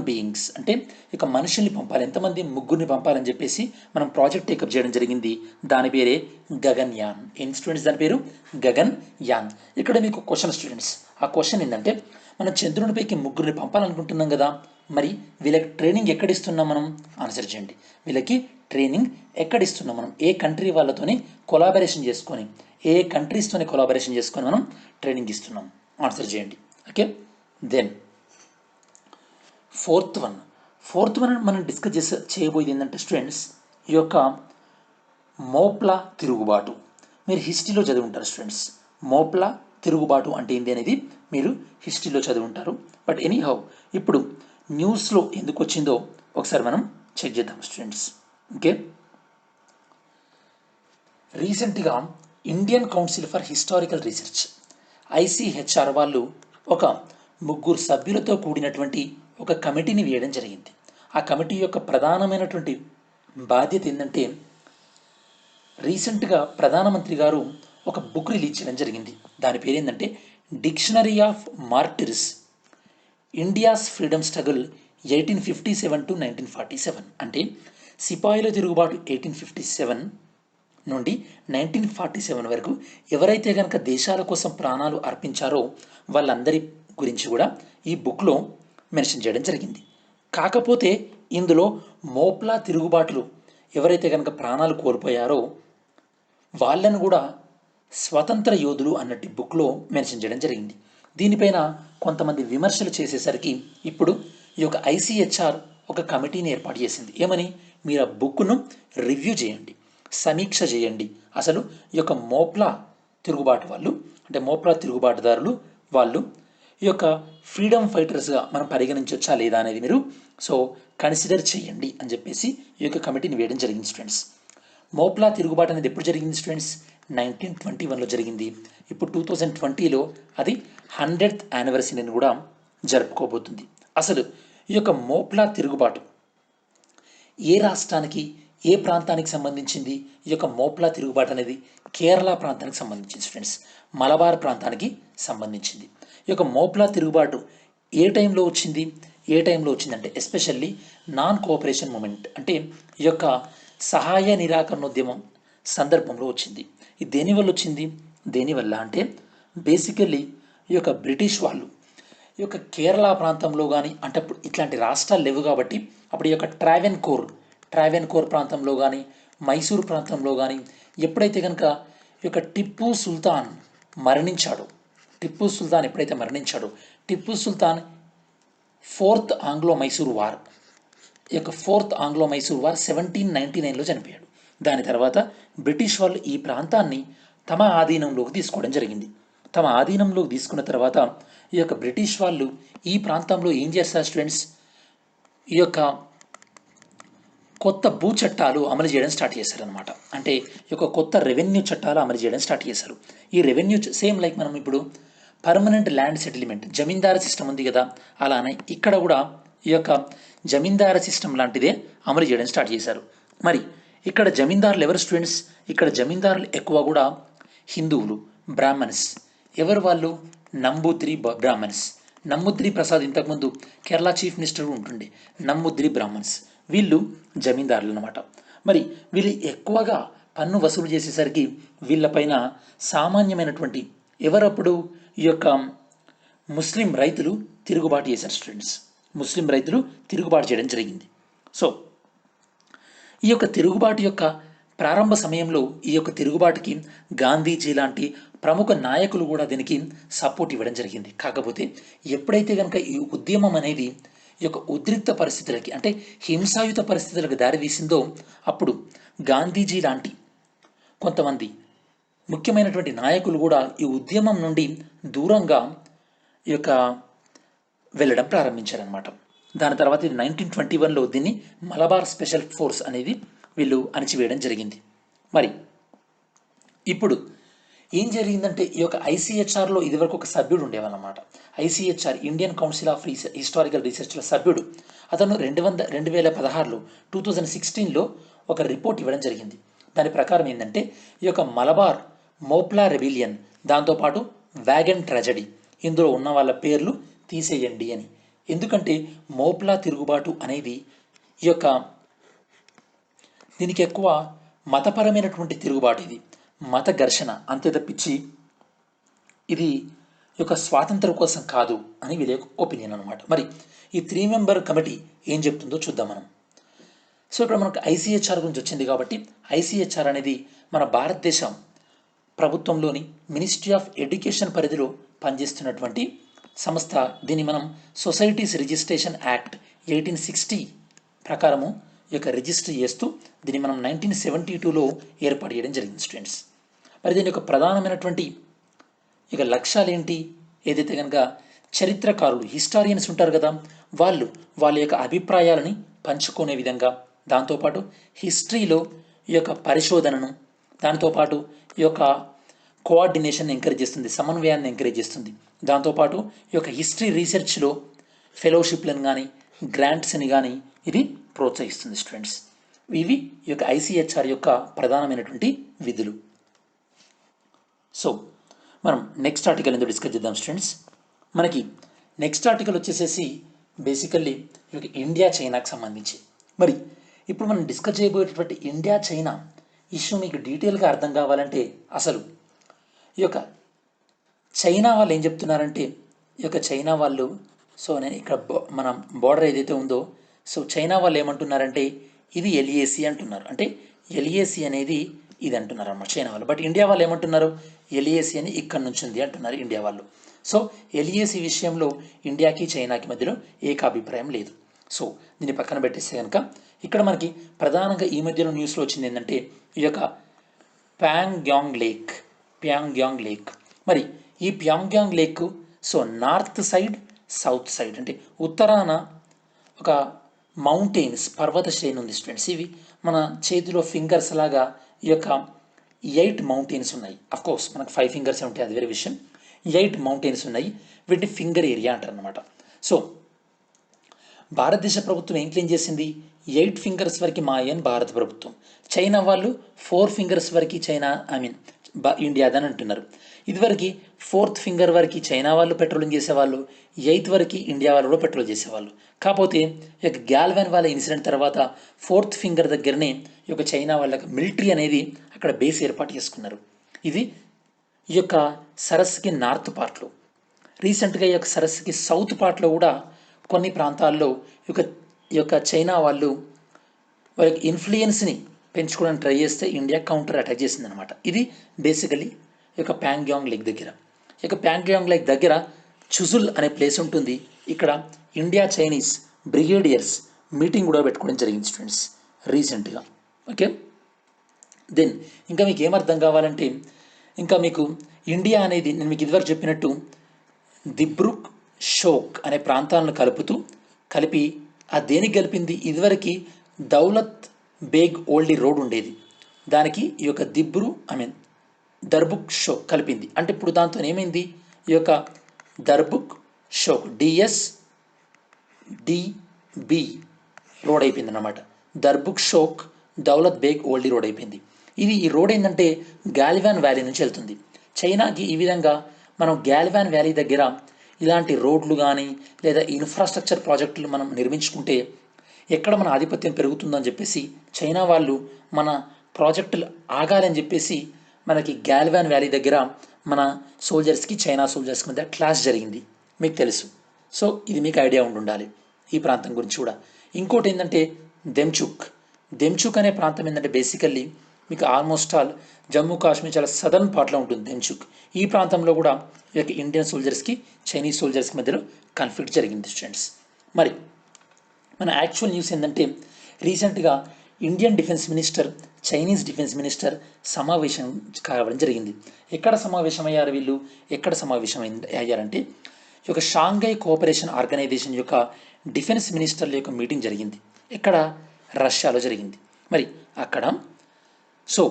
బీయింగ్స్ అంటే ఇక మనుషుల్ని పంపాలి. ఎంతమంది? 3 పంపాలని చెప్పేసి మనం ప్రాజెక్ట్ టేకప్ చేయడం జరిగింది. దాని పేరే గగన్యాన్. ఏం స్టూడెంట్స్ దాని పేరు? గగన్యాన్. ఇక్కడ మీకు క్వశ్చన్ స్టూడెంట్స్, ఆ క్వశ్చన్ ఏంటంటే మనం చంద్రునిపైకి 3 పంపాలనుకుంటున్నాం కదా, మరి వీళ్ళకి ట్రైనింగ్ ఎక్కడిస్తున్నాం మనం? ఆన్సర్ చేయండి. వీళ్ళకి ట్రైనింగ్ ఎక్కడిస్తున్నాం మనం? ఏ కంట్రీ వాళ్ళతోని కొలాబరేషన్ చేసుకొని, ఏ కంట్రీస్తోని కొలాబరేషన్ చేసుకొని మనం ట్రైనింగ్ ఇస్తున్నాం? ఆన్సర్ చేయండి. ఓకే, దెన్ ఫోర్త్ వన్ మనం డిస్కస్ చేయబోయేది ఏంటంటే స్టూడెంట్స్, ఈ యొక్క మోప్లా తిరుగుబాటు. మీరు హిస్టరీలో చదివి ఉంటారు స్టూడెంట్స్. మోప్లా తిరుగుబాటు అంటే ఏంటి అనేది మీరు హిస్టరీలో చదివి ఉంటారు. బట్ ఎనీహౌ ఇప్పుడు న్యూస్లో ఎందుకు వచ్చిందో ఒకసారి మనం చెక్ చేద్దాం స్టూడెంట్స్. ఓకే, రీసెంట్గా Indian council for historical research ICHR వాళ్ళు ఒక 3 సభ్యులతో కూడినటువంటి ఒక కమిటీని వేయడం జరిగింది. ఆ కమిటీ యొక్క ప్రధానమైనటువంటి బాధ్యత ఏంటంటే, రీసెంట్గా ప్రధానమంత్రి గారు ఒక బుక్ రిలీజ్ చేయడం జరిగింది. దాని పేరు ఏంటంటే dictionary of martyrs India's freedom struggle 1857 to 1947. అంటే సిపాయిల తిరుగుబాటు 1857 నుండి 1947 వరకు ఎవరైతే కనుక దేశాల కోసం ప్రాణాలు అర్పించారో వాళ్ళందరి గురించి కూడా ఈ బుక్లో మెన్షన్ చేయడం జరిగింది. కాకపోతే ఇందులో మోప్లా తిరుగుబాటులు ఎవరైతే కనుక ప్రాణాలు కోల్పోయారో వాళ్ళను కూడా స్వతంత్ర యోధులు అన్నట్టు బుక్లో మెన్షన్ చేయడం జరిగింది. దీనిపైన కొంతమంది విమర్శలు చేసేసరికి ఇప్పుడు ఈ యొక్క ఐసిహెచ్ఆర్ ఒక కమిటీని ఏర్పాటు చేసింది. ఏమని, మీరు ఆ బుక్ను రివ్యూ చేయండి, సమీక్ష చేయండి, అసలు ఈ యొక్క మోప్లా తిరుగుబాటు వాళ్ళు అంటే మోప్లా తిరుగుబాటుదారులు వాళ్ళు ఈ యొక్క ఫ్రీడమ్ ఫైటర్స్గా మనం పరిగణించవచ్చా లేదా అనేది మీరు కన్సిడర్ చేయండి అని చెప్పేసి ఈ యొక్క కమిటీని వేయడం జరిగింది స్టూడెంట్స్. మోప్లా తిరుగుబాటు అనేది ఎప్పుడు జరిగింది స్టూడెంట్స్? 1921లో జరిగింది. ఇప్పుడు 2020లో అది 100th యానివర్సరీని కూడా జరుపుకోబోతుంది. అసలు ఈ యొక్క మోప్లా తిరుగుబాటు ఏ రాష్ట్రానికి ఏ ప్రాంతానికి సంబంధించింది? ఈ యొక్క మోప్లా తిరుగుబాటు అనేది కేరళ ప్రాంతానికి సంబంధించింది స్టూడెంట్స్, మలబార్ ప్రాంతానికి సంబంధించింది. ఈ యొక్క మోప్లా తిరుగుబాటు ఏ టైంలో వచ్చింది? అంటే ఎస్పెషల్లీ నాన్ కోఆపరేషన్ మూమెంట్ అంటే ఈ యొక్క సహాయ నిరాకరణోద్యమం సందర్భంలో వచ్చింది. ఇది దేనివల్ల వచ్చింది? దేనివల్ల అంటే బేసికల్లీ ఈ యొక్క బ్రిటిష్ వాళ్ళు ఈ యొక్క కేరళ ప్రాంతంలో కానీ అంటే అప్పుడు ఇట్లాంటి రాష్ట్రాలు లేవు కాబట్టి అప్పుడు ఈ యొక్క ట్రావెన్కోర్ ప్రాంతంలో కానీ మైసూర్ ప్రాంతంలో కానీ ఎప్పుడైతే కనుక ఈ యొక్క టిప్పు సుల్తాన్ ఎప్పుడైతే మరణించాడో Tipu Sultan 4th Anglo Mysore war 1799లో చనిపోయాడు. దాని తర్వాత బ్రిటిష్ వాళ్ళు ఈ ప్రాంతాన్ని తమ ఆధీనంలోకి తీసుకోవడం జరిగింది. తమ ఆధీనంలోకి తీసుకున్న తర్వాత ఈ యొక్క బ్రిటిష్ వాళ్ళు ఈ ప్రాంతంలో ఏం చేస్తారు స్టూడెంట్స్? ఈ యొక్క కొత్త భూ చట్టాలు అమలు చేయడం స్టార్ట్ చేశారనమాట. అంటే ఈ యొక్క కొత్త రెవెన్యూ చట్టాలు అమలు చేయడం స్టార్ట్ చేశారు. ఈ రెవెన్యూ సేమ్ లైక్ మనం ఇప్పుడు పర్మనెంట్ ల్యాండ్ సెటిల్మెంట్ జమీందారు సిస్టమ్ ఉంది కదా, అలానే ఇక్కడ కూడా ఈ యొక్క జమీందారు సిస్టమ్ లాంటిదే అమలు చేయడం స్టార్ట్ చేశారు. మరి ఇక్కడ జమీందారులు ఎవరు స్టూడెంట్స్? ఇక్కడ జమీందారులు ఎక్కువ కూడా హిందువులు, బ్రాహ్మణ్స్. ఎవరు వాళ్ళు? నంబూద్రి బ్రాహ్మణ్స్. నమ్ముద్రి ప్రసాద్ ఇంతకుముందు కేరళ చీఫ్ మినిస్టర్ ఉంటుండే, నమ్ముద్రి బ్రాహ్మణ్స్ వీళ్ళు జమీందారులు అన్నమాట. మరి వీళ్ళు ఎక్కువగా పన్ను వసూలు చేసేసరికి వీళ్ళపైన సామాన్యమైనటువంటి ఎవరప్పుడు ఈ యొక్క ముస్లిం రైతులు తిరుగుబాటు చేశారు స్టూడెంట్స్. ముస్లిం రైతులు తిరుగుబాటు చేయడం జరిగింది. సో ఈ యొక్క తిరుగుబాటు యొక్క ప్రారంభ సమయంలో ఈ యొక్క తిరుగుబాటుకి గాంధీజీ లాంటి ప్రముఖ నాయకులు కూడా దీనికి సపోర్ట్ ఇవ్వడం జరిగింది. కాకపోతే ఎప్పుడైతే కనుక ఈ ఉద్యమం అనేది ఈ యొక్క ఉద్రిక్త పరిస్థితులకి అంటే హింసాయుత పరిస్థితులకు దారితీసిందో అప్పుడు గాంధీజీ లాంటి కొంతమంది ముఖ్యమైనటువంటి నాయకులు కూడా ఈ ఉద్యమం నుండి దూరంగా ఈ యొక్క వెళ్ళడం ప్రారంభించారనమాట. దాని తర్వాత 1921లో దీన్ని మలబార్ స్పెషల్ ఫోర్స్ అనేది వీళ్ళు అణిచివేయడం జరిగింది. మరి ఇప్పుడు ఏం జరిగిందంటే ఈ యొక్క ఐసిహెచ్ఆర్లో ఇదివరకు ఒక సభ్యుడు ఉండేవాళ్ళన్నమాట. ఐసిహెచ్ఆర్ ఇండియన్ కౌన్సిల్ ఆఫ్ హిస్టారికల్ రీసెర్చ్లో సభ్యుడు. అతను 2016లో 2016లో ఒక రిపోర్ట్ ఇవ్వడం జరిగింది. దాని ప్రకారం ఏంటంటే ఈ యొక్క మలబార్ మోప్లా రెబిలియన్, దాంతోపాటు వ్యాగన్ ట్రాజడీ ఇందులో ఉన్న వాళ్ళ పేర్లు తీసేయండి అని. ఎందుకంటే మోప్లా తిరుగుబాటు అనేది ఈ యొక్క దీనికి ఎక్కువ మతపరమైనటువంటి తిరుగుబాటు, ఇది మత ఘర్షణ అంతే తప్పించి ఇది యొక్క స్వాతంత్రం కోసం కాదు అని వీళ్ళ యొక్క ఒపీనియన్ అనమాట. మరి ఈ 3 మెంబర్ కమిటీ ఏం చెప్తుందో చూద్దాం మనం. సో ఇప్పుడు మనకు ఐసిహెచ్ఆర్ గురించి వచ్చింది కాబట్టి ఐసిహెచ్ఆర్ అనేది మన భారతదేశం ప్రభుత్వంలోని మినిస్ట్రీ ఆఫ్ ఎడ్యుకేషన్ పరిధిలో పనిచేస్తున్నటువంటి సంస్థ. దీన్ని మనం సొసైటీస్ రిజిస్ట్రేషన్ యాక్ట్ 1860 ప్రకారము ఈ యొక్క రిజిస్టర్ చేస్తూ దీన్ని మనం 1972లో ఏర్పాటు చేయడం జరిగింది స్టూడెంట్స్. మరి దీని యొక్క ప్రధానమైనటువంటి ఇక లక్ష్యాలు ఏంటి? ఏదైతే కనుక చరిత్రకారులు హిస్టారియన్స్ ఉంటారు కదా, వాళ్ళ యొక్క అభిప్రాయాలని పంచుకునే విధంగా, దాంతోపాటు హిస్టరీలో ఈ యొక్క పరిశోధనను దాంతోపాటు ఈ యొక్క కోఆర్డినేషన్ ఎంకరేజ్ చేస్తుంది, సమన్వయాన్ని ఎంకరేజ్ చేస్తుంది. దాంతోపాటు ఈ యొక్క హిస్టరీ రీసెర్చ్లో ఫెలోషిప్లను కానీ గ్రాంట్స్ని కానీ ఇది ప్రోత్సహిస్తుంది స్టూడెంట్స్. ఇవి ఈ యొక్క ఐసిహెచ్ఆర్ యొక్క ప్రధానమైనటువంటి విధులు. సో మనం నెక్స్ట్ ఆర్టికల్ ఎందుకు డిస్కస్ చేద్దాం స్టూడెంట్స్. మనకి నెక్స్ట్ ఆర్టికల్ వచ్చేసేసి బేసికల్లీ ఈ యొక్క ఇండియా చైనాకి సంబంధించి. మరి ఇప్పుడు మనం డిస్కస్ చేయబోయేటటువంటి ఇండియా చైనా ఇష్యూ మీకు డీటెయిల్గా అర్థం కావాలంటే అసలు ఈ యొక్క చైనా వాళ్ళు ఏం చెప్తున్నారంటే, ఈ యొక్క చైనా వాళ్ళు, సో నేను ఇక్కడ మన బార్డర్ ఏదైతే ఉందో, సో చైనా వాళ్ళు ఏమంటున్నారంటే ఇది ఎల్ఏసి అంటున్నారు. అంటే ఎల్ఏసి అనేది ఇది అంటున్నారు అన్నమాట చైనా వాళ్ళు. బట్ ఇండియా వాళ్ళు ఏమంటున్నారు, ఎల్ఏసి అని ఇక్కడ నుంచి ఉంది అంటున్నారు ఇండియా వాళ్ళు. సో ఎల్ఏసి విషయంలో ఇండియాకి చైనాకి మధ్యలో ఏకాభిప్రాయం లేదు. సో దీన్ని పక్కన పెట్టేస్తే కనుక ఇక్కడ మనకి ప్రధానంగా ఈ మధ్యలో న్యూస్లో వచ్చింది ఏంటంటే ఈ యొక్క ప్యాంగ్యాంగ్ లేక్. మరి ఈ Pangong lake so north side south side అంటే ఉత్తరాన ఒక మౌంటైన్స్ పర్వత శ్రేణి ఉంది స్టూడెంట్స్. ఇవి మన చేతిలో ఫింగర్స్ లాగా ఈ యొక్క 8 మౌంటైన్స్ ఉన్నాయి. అఫ్కోర్స్ మనకు 5 ఫింగర్స్ ఉంటాయి, అది వేరే విషయం. 8 మౌంటైన్స్ ఉన్నాయి, వీటిని ఫింగర్ ఏరియా అంటారు అనమాట. సో భారతదేశ ప్రభుత్వం ఏం క్లెయిమ్ చేసింది, 8 ఫింగర్స్ వరకు మాయ అని భారత ప్రభుత్వం. చైనా వాళ్ళు 4 ఫింగర్స్ వరకు చైనా ఇండియాదని అంటున్నారు. ఇదివరకు 4th ఫింగర్ వరకు చైనా వాళ్ళు పెట్రోలింగ్ చేసేవాళ్ళు, 8th వరకు ఇండియా వాళ్ళు కూడా పెట్రోల్ చేసేవాళ్ళు. కాకపోతే ఈ యొక్క గ్యాల్వాన్ వాళ్ళ ఇన్సిడెంట్ తర్వాత 4th ఫింగర్ దగ్గరనే ఈ యొక్క చైనా వాళ్ళకి మిలిటరీ అనేది అక్కడ బేస్ ఏర్పాటు చేసుకున్నారు. ఇది ఈ యొక్క సరస్సుకి నార్త్ పార్ట్లో. రీసెంట్గా ఈ యొక్క సరస్సుకి సౌత్ పార్ట్లో కూడా కొన్ని ప్రాంతాల్లో ఈ యొక్క చైనా వాళ్ళు వాళ్ళ ఇన్ఫ్లుయెన్స్ని పెంచుకోవడానికి ట్రై చేస్తే ఇండియా కౌంటర్ అటాక్ చేసిందనమాట. ఇది బేసికలీ ఈ యొక్క ప్యాంగ్యాంగ్ లేక్ దగ్గర. ఈ యొక్క ప్యాంగ్యాంగ్ లేక్ దగ్గర చుజుల్ అనే ప్లేస్ ఉంటుంది. ఇక్కడ ఇండియా చైనీస్ బ్రిగేడియర్స్ మీటింగ్ కూడా పెట్టుకోవడం జరిగింది స్టూడెంట్స్ రీసెంట్గా. ఓకే, దెన్ ఇంకా మీకు ఏమర్థం కావాలంటే, ఇంకా మీకు ఇండియా అనేది నేను మీకు ఇదివరకు చెప్పినట్టు దిబ్రూక్ షోక్ అనే ప్రాంతాలను కలిపి ఆ దేనికి కలిపింది, ఇదివరకు దౌలత్ బేగ్ ఓల్డీ రోడ్ ఉండేది, దానికి ఈ యొక్క దర్బుక్ షోక్ కలిపింది. అంటే ఇప్పుడు దాంతో ఏమైంది, ఈ యొక్క దర్బుక్ షోక్ DSDB రోడ్ అయిపోయింది అన్నమాట. దర్బుక్ షోక్ దౌలత్ బేగ్ ఓల్డీ రోడ్ అయిపోయింది. ఈ రోడ్ ఏంటంటే గాల్వాన్ వ్యాలీ నుంచి వెళ్తుంది చైనాకి. ఈ విధంగా మనం గాల్వాన్ వ్యాలీ దగ్గర ఇలాంటి రోడ్లు కానీ లేదా ఇన్ఫ్రాస్ట్రక్చర్ ప్రాజెక్టులు మనం నిర్మించుకుంటే ఎక్కడ మన ఆధిపత్యం పెరుగుతుందని చెప్పేసి చైనా వాళ్ళు మన ప్రాజెక్టులు ఆగాలని చెప్పేసి మనకి గాల్వాన్ వ్యాలీ దగ్గర మన సోల్జర్స్కి చైనా సోల్జర్స్కి మధ్య క్లాష్ జరిగింది, మీకు తెలుసు. సో ఇది మీకు ఐడియా ఉండాలి ఈ ప్రాంతం గురించి కూడా. ఇంకోటి ఏంటంటే దెమ్చుక్ అనే ప్రాంతం ఏంటంటే బేసికల్లీ మీకు ఆల్మోస్ట్ ఆల్ జమ్మూ కాశ్మీర్ చాలా సదర్న్ పార్ట్లో ఉంటుంది దెమ్చుక్. ఈ ప్రాంతంలో కూడా ఈ యొక్క ఇండియన్ సోల్జర్స్కి చైనీస్ సోల్జర్స్కి మధ్యలో కాన్ఫ్లిక్ట్ జరిగింది స్టూడెంట్స్. మరి మన యాక్చువల్ న్యూస్ ఏంటంటే రీసెంట్గా Indian defence minister Chinese defence minister సమావేశం కావడం జరిగింది. ఎక్కడ సమావేశం అయ్యారు వీళ్ళు, ఎక్కడ సమావేశం అయ్యారంటే ఈ యొక్క షాంఘై కోఆపరేషన్ ఆర్గనైజేషన్ యొక్క డిఫెన్స్ మినిస్టర్ల యొక్క మీటింగ్ జరిగింది. ఎక్కడ, రష్యాలో జరిగింది. మరి అక్కడ సో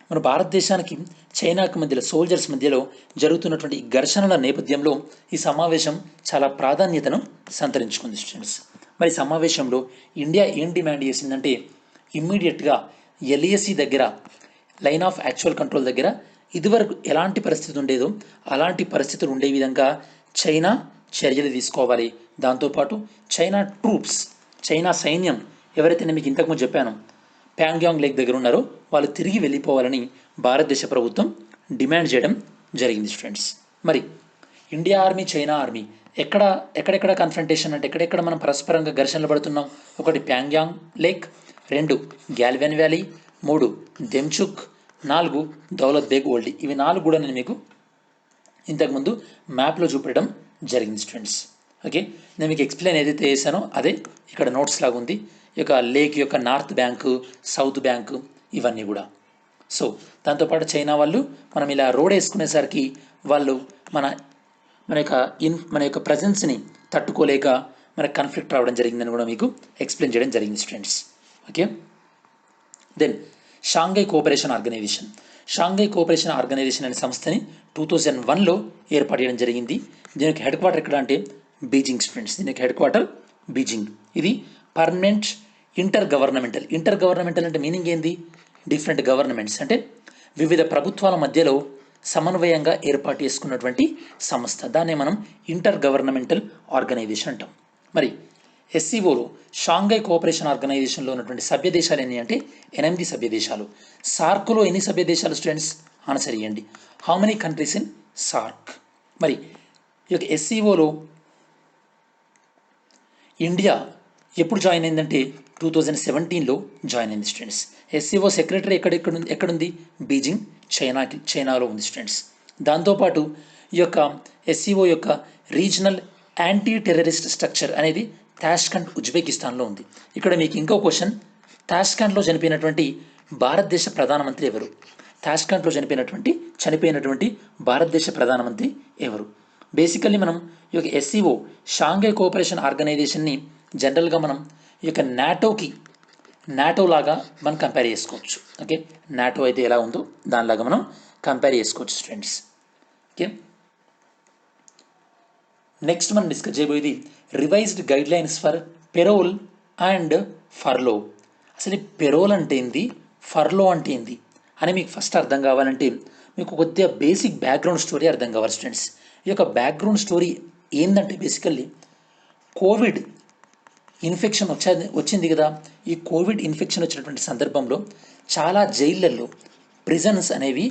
మన భారతదేశానికి చైనాకు మధ్యలో సోల్జర్స్ మధ్యలో జరుగుతున్నటువంటి ఘర్షణల నేపథ్యంలో ఈ సమావేశం చాలా ప్రాధాన్యతను సంతరించుకుంది స్టూడెంట్స్. మరి సమావేశంలో ఇండియా ఏం డిమాండ్ చేసిందంటే ఇమ్మీడియట్గా ఎల్ఏసి దగ్గర లైన్ ఆఫ్ యాక్చువల్ కంట్రోల్ దగ్గర ఇదివరకు ఎలాంటి పరిస్థితి ఉండేదో అలాంటి పరిస్థితులు ఉండే విధంగా చైనా చర్యలు తీసుకోవాలి. దాంతోపాటు చైనా ట్రూప్స్, చైనా సైన్యం ఎవరైతే నేను మీకు ఇంతకుముందు చెప్పానో ప్యాంగ్యాంగ్ లేక్ దగ్గర ఉన్నారో వాళ్ళు తిరిగి వెళ్ళిపోవాలని భారతదేశ ప్రభుత్వం డిమాండ్ చేయడం జరిగింది స్టూడెంట్స్. మరి ఇండియా ఆర్మీ చైనా ఆర్మీ ఎక్కడెక్కడ కన్ఫ్రంటేషన్ అంటే ఎక్కడెక్కడ మనం పరస్పరంగా ఘర్షణలు పడుతున్నాం, 1 Pangong lake, 2 Galwan valley, 3 దెమ్చుక్, 4 Daulat Baig oldie. ఇవి 4 కూడా నేను మీకు ఇంతకుముందు మ్యాప్లో చూపెట్టడం జరిగింది స్టూడెంట్స్. ఓకే, నేను మీకు ఎక్స్ప్లెయిన్ ఏదైతే చేశానో అదే ఇక్కడ నోట్స్ లాగా ఉంది. ఈ యొక్క లేక్ యొక్క నార్త్ బ్యాంకు, సౌత్ బ్యాంకు ఇవన్నీ కూడా. సో దాంతోపాటు చైనా వాళ్ళు మనం ఇలా రోడ్ వేసుకునేసరికి వాళ్ళు మన యొక్క ప్రజెన్స్ని తట్టుకోలేక మనకు కాన్ఫ్లిక్ట్ రావడం జరిగిందని కూడా మీకు ఎక్స్ప్లెయిన్ చేయడం జరిగింది students. Okay, then Shanghai Cooperation Organisation. Shanghai Cooperation Organisation అనే సంస్థని 2001లో ఏర్పాటు చేయడం జరిగింది. దీనికి హెడ్ క్వార్టర్ ఎక్కడ అంటే బీజింగ్ స్టూడెంట్స్. దీనికి హెడ్ క్వార్టర్ బీజింగ్. ఇది పర్మనెంట్ ఇంటర్ గవర్నమెంటల్ అంటే మీనింగ్ ఏంది? డిఫరెంట్ గవర్నమెంట్స్ అంటే వివిధ ప్రభుత్వాల మధ్యలో సమన్వయంగా ఏర్పాటు చేసుకున్నటువంటి సంస్థ. దాన్నే మనం ఇంటర్ గవర్నమెంటల్ ఆర్గనైజేషన్ అంటాం. మరి ఎస్సీఓలో షాంఘై కోఆపరేషన్ ఆర్గనైజేషన్లో ఉన్నటువంటి సభ్య దేశాలు ఎన్ని అంటే 8 సభ్య దేశాలు. సార్క్లో ఎన్ని సభ్య దేశాలు స్టూడెంట్స్? ఆన్సర్ ఇవ్వండి. How many countries in SAARC? మరి ఈ యొక్క ఎస్సీఓలో ఇండియా ఎప్పుడు జాయిన్ అయిందంటే 2017లో జాయిన్ అయింది స్టూడెంట్స్. ఎస్సీఓ సెక్రటరీ ఎక్కడుంది? బీజింగ్, చైనాలో ఉంది స్టూడెంట్స్. దాంతోపాటు ఈ యొక్క ఎస్సీఓ యొక్క రీజనల్ యాంటీ టెర్రరిస్ట్ స్ట్రక్చర్ అనేది తాష్కండ్, ఉజ్బెకిస్తాన్లో ఉంది. ఇక్కడ మీకు ఇంకో క్వశ్చన్, తాష్కండ్లో చనిపోయినటువంటి భారతదేశ ప్రధానమంత్రి ఎవరు? తాష్కండ్లో చనిపోయినటువంటి భారతదేశ ప్రధానమంత్రి ఎవరు? బేసికల్లీ మనం ఈ యొక్క ఎస్సీఓ షాంఘై కోఆపరేషన్ ఆర్గనైజేషన్ని జనరల్గా మనం ఈ యొక్క నాటో లాగా మనం కంపేర్ చేసుకోవచ్చు. ఓకే, నాటో అయితే ఎలా ఉందో దానిలాగా మనం కంపేర్ చేసుకోవచ్చు స్టూడెంట్స్. ఓకే, నెక్స్ట్ మనం డిస్కస్ చేయబోయేది revised guidelines for parole and furlough. అసలు ఈ పెరోల్ అంటే ఏంది, ఫర్లో అంటే ఏంది అని మీకు ఫస్ట్ అర్థం కావాలంటే మీకు కొద్దిగా బేసిక్ బ్యాక్గ్రౌండ్ స్టోరీ అర్థం కావాలి స్టూడెంట్స్. ఈ యొక్క బ్యాక్గ్రౌండ్ స్టోరీ ఏంటంటే బేసికల్లీ కోవిడ్ ఇన్ఫెక్షన్ వచ్చింది కదా. ఈ కోవిడ్ ఇన్ఫెక్షన్ వచ్చినటువంటి సందర్భంలో చాలా జైళ్ళల్లో ప్రిజన్స్ అనేవి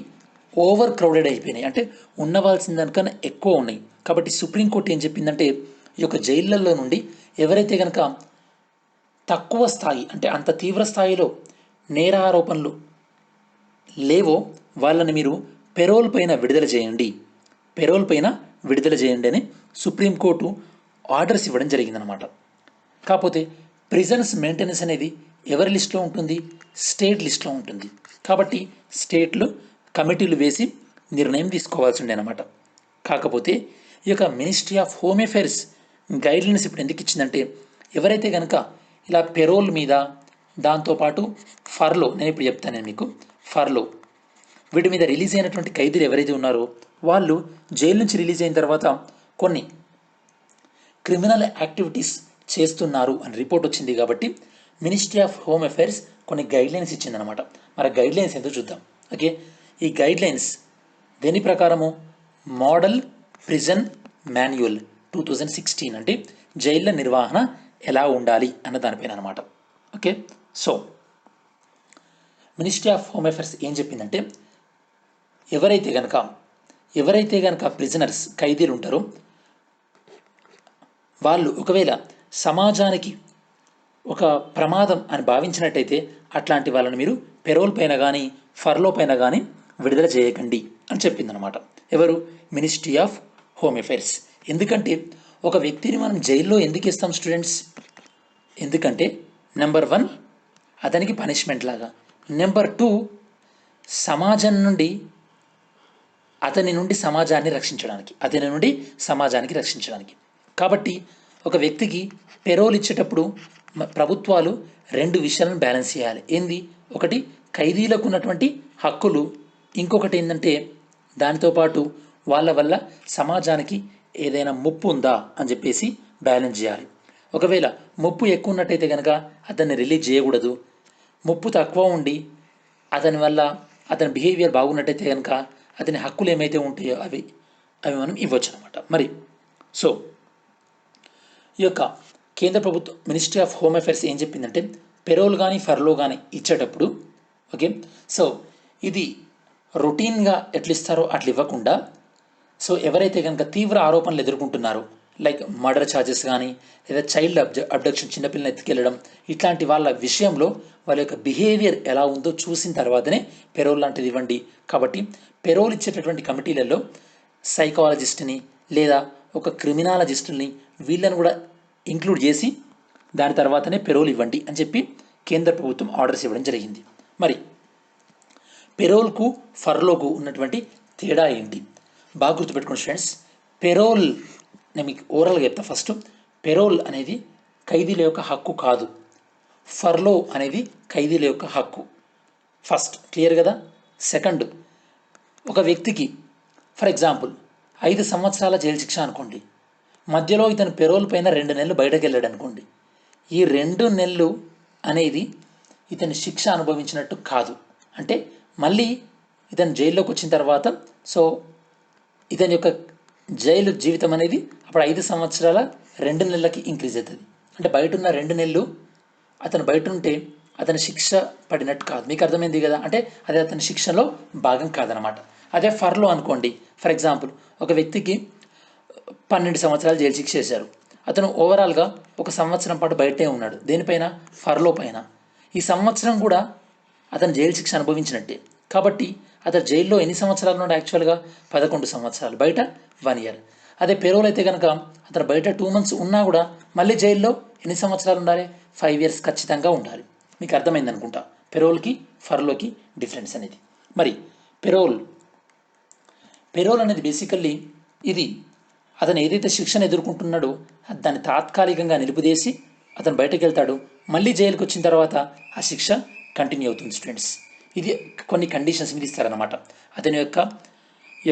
ఓవర్ క్రౌడెడ్ అయిపోయినాయి. అంటే ఉండవలసిన దానికన్నా ఎక్కువ ఉన్నాయి. కాబట్టి సుప్రీంకోర్టు ఏం చెప్పిందంటే ఈ యొక్క జైళ్ళల్లో నుండి ఎవరైతే కనుక తక్కువ స్థాయి అంటే అంత తీవ్ర స్థాయిలో నేర ఆరోపణలు లేవో వాళ్ళని మీరు పెరోల్ పైన విడుదల చేయండి అని సుప్రీంకోర్టు ఆర్డర్స్ ఇవ్వడం జరిగిందనమాట. కాకపోతే ప్రిజన్స్ మెయింటెనెన్స్ అనేది ఎవరి లిస్ట్లో ఉంటుంది? స్టేట్ లిస్ట్లో ఉంటుంది. కాబట్టి స్టేట్లు కమిటీలు వేసి నిర్ణయం తీసుకోవాల్సి ఉండే అనమాట. కాకపోతే ఈ యొక్క ministry of home affairs guidelines ఇప్పుడు ఎందుకు ఇచ్చిందంటే ఎవరైతే కనుక ఇలా పెరోల్ మీద దాంతోపాటు ఫర్లో, నేను ఇప్పుడు చెప్తాను మీకు, ఫర్లో వీటి మీద రిలీజ్ అయినటువంటి ఖైదీలు ఎవరైతే ఉన్నారో వాళ్ళు జైలు నుంచి రిలీజ్ అయిన తర్వాత కొన్ని క్రిమినల్ యాక్టివిటీస్ చేస్తున్నారు అని రిపోర్ట్ వచ్చింది. కాబట్టి మినిస్ట్రీ ఆఫ్ హోమ్ అఫైర్స్ కొన్ని గైడ్లైన్స్ ఇచ్చిందనమాట. మరి గైడ్లైన్స్ ఏంటో చూద్దాం. ఓకే, ఈ గైడ్లైన్స్ దేని ప్రకారము? మోడల్ ప్రిజన్ మాన్యువల్ 2016 అంటే జైళ్ళ నిర్వహణ ఎలా ఉండాలి అన్న దానిపైన అనమాట. Okay, so ministry of home affairs ఏం చెప్పిందంటే ఎవరైతే కనుక ప్రిజనర్స్ ఖైదీలు ఉంటారో వాళ్ళు ఒకవేళ సమాజానికి ఒక ప్రమాదం అని భావించినట్టయితే అట్లాంటి వాళ్ళని మీరు పెరోల్ పైన కానీ ఫర్లో పైన కానీ విడుదల చేయకండి అని చెప్పిందనమాట. ఎవరు? Ministry of home affairs. ఎందుకంటే ఒక వ్యక్తిని మనం జైల్లో ఎందుకు ఇస్తాం స్టూడెంట్స్? ఎందుకంటే నెంబర్ 1 అతనికి పనిష్మెంట్ లాగా, నెంబర్ 2 అతని నుండి సమాజాన్ని రక్షించడానికి. కాబట్టి ఒక వ్యక్తికి పెరోల్ ఇచ్చేటప్పుడు ప్రభుత్వాలు 2 విషయాలను బ్యాలెన్స్ చేయాలి. ఏంది? ఒకటి ఖైదీలకు ఉన్నటువంటి హక్కులు, ఇంకొకటి ఏంటంటే దానితోపాటు వాళ్ళ వల్ల సమాజానికి ఏదైనా ముప్పు ఉందా అని చెప్పేసి బ్యాలెన్స్ చేయాలి. ఒకవేళ ముప్పు ఎక్కువ ఉన్నట్టయితే కనుక అతన్ని రిలీజ్ చేయకూడదు. ముప్పు తక్కువ ఉండి అతని బిహేవియర్ బాగున్నట్టయితే కనుక అతని హక్కులు ఏమైతే ఉంటాయో అవి మనం ఇవ్వచ్చు అనమాట. మరి సో ఈ యొక్క కేంద్ర ప్రభుత్వం మినిస్ట్రీ ఆఫ్ హోమ్ అఫైర్స్ ఏం చెప్పిందంటే పెరోల్ కానీ ఫర్లో కానీ ఇచ్చేటప్పుడు ఓకే, సో ఇది రొటీన్గా ఎట్లా ఇస్తారో అట్లా ఇవ్వకుండా, సో ఎవరైతే కనుక తీవ్ర ఆరోపణలు ఎదుర్కొంటున్నారో లైక్ మర్డర్ ఛార్జెస్ కానీ లేదా చైల్డ్ అబ్డక్షన్, చిన్నపిల్లల్ని ఎత్తుకెళ్ళడం, ఇట్లాంటి వాళ్ళ విషయంలో వాళ్ళ యొక్క బిహేవియర్ ఎలా ఉందో చూసిన తర్వాతనే పెరోల్ లాంటిది ఇవ్వండి. కాబట్టి పెరోల్ ఇచ్చేటటువంటి కమిటీలలో సైకాలజిస్ట్ని లేదా ఒక క్రిమినాలజిస్టుల్ని వీళ్ళని కూడా ఇంక్లూడ్ చేసి దాని తర్వాతనే పెరోల్ ఇవ్వండి అని చెప్పి కేంద్ర ప్రభుత్వం ఆర్డర్స్ ఇవ్వడం జరిగింది. మరి పెరోల్కు ఫర్లోకు ఉన్నటువంటి తేడా ఏంటి? బాగా గుర్తుపెట్టుకోండి స్టూడెంట్స్. పెరోల్ నేను మీకు ఓవరాల్గా చెప్తా. ఫస్ట్, పెరోల్ అనేది ఖైదీల యొక్క హక్కు కాదు. ఫర్లో అనేది ఖైదీల యొక్క హక్కు. ఫస్ట్ క్లియర్ కదా. సెకండ్, ఒక వ్యక్తికి ఫర్ ఎగ్జాంపుల్ 5 సంవత్సరాల జైలు శిక్ష అనుకోండి, మధ్యలో ఇతను పెరోల్ పైన 2 నెలలు బయటకు వెళ్ళాడు అనుకోండి, ఈ 2 నెలలు అనేది ఇతని శిక్ష అనుభవించినట్టు కాదు. అంటే మళ్ళీ ఇతను జైల్లోకి వచ్చిన తర్వాత సో ఇతని యొక్క జైలు జీవితం అనేది అప్పుడు 5 సంవత్సరాల 2 నెలలకి ఇంక్రీజ్ అవుతుంది. అంటే బయట ఉన్న 2 నెలలు అతను బయట ఉంటే అతని శిక్ష పడినట్టు కాదు. మీకు అర్థమైంది కదా. అంటే అది అతని శిక్షలో భాగం కాదనమాట. అదే ఫర్లో అనుకోండి, ఫర్ ఎగ్జాంపుల్ ఒక వ్యక్తికి 12 సంవత్సరాలు జైలు శిక్ష చేశారు. అతను ఓవరాల్గా 1 సంవత్సరం పాటు బయటే ఉన్నాడు. దేనిపైన? ఫర్లో పైన. ఈ సంవత్సరం కూడా అతను జైలు శిక్ష అనుభవించినట్టే. కాబట్టి అతను జైల్లో ఎన్ని సంవత్సరాలు ఉన్నాడు? యాక్చువల్గా 11 సంవత్సరాలు, బయట 1 ఇయర్. అదే పెరోల్ అయితే కనుక అతను బయట 2 మంత్స్ ఉన్నా కూడా మళ్ళీ జైల్లో ఎన్ని సంవత్సరాలు ఉండాలి? 5 ఇయర్స్ ఖచ్చితంగా ఉండాలి. మీకు అర్థమైంది అనుకుంటా పెరోల్కి ఫర్లోకి డిఫరెన్స్ అనేది. మరి పెరోల్ అనేది బేసికల్లీ ఇది అతను ఏదైతే శిక్షను ఎదుర్కొంటున్నాడో దాన్ని తాత్కాలికంగా నిలుపుదేసి అతను బయటకు వెళ్తాడు. మళ్ళీ జైలుకి వచ్చిన తర్వాత ఆ శిక్ష కంటిన్యూ అవుతుంది స్టూడెంట్స్. ఇది కొన్ని కండిషన్స్ మీద ఇస్తారనమాట అతని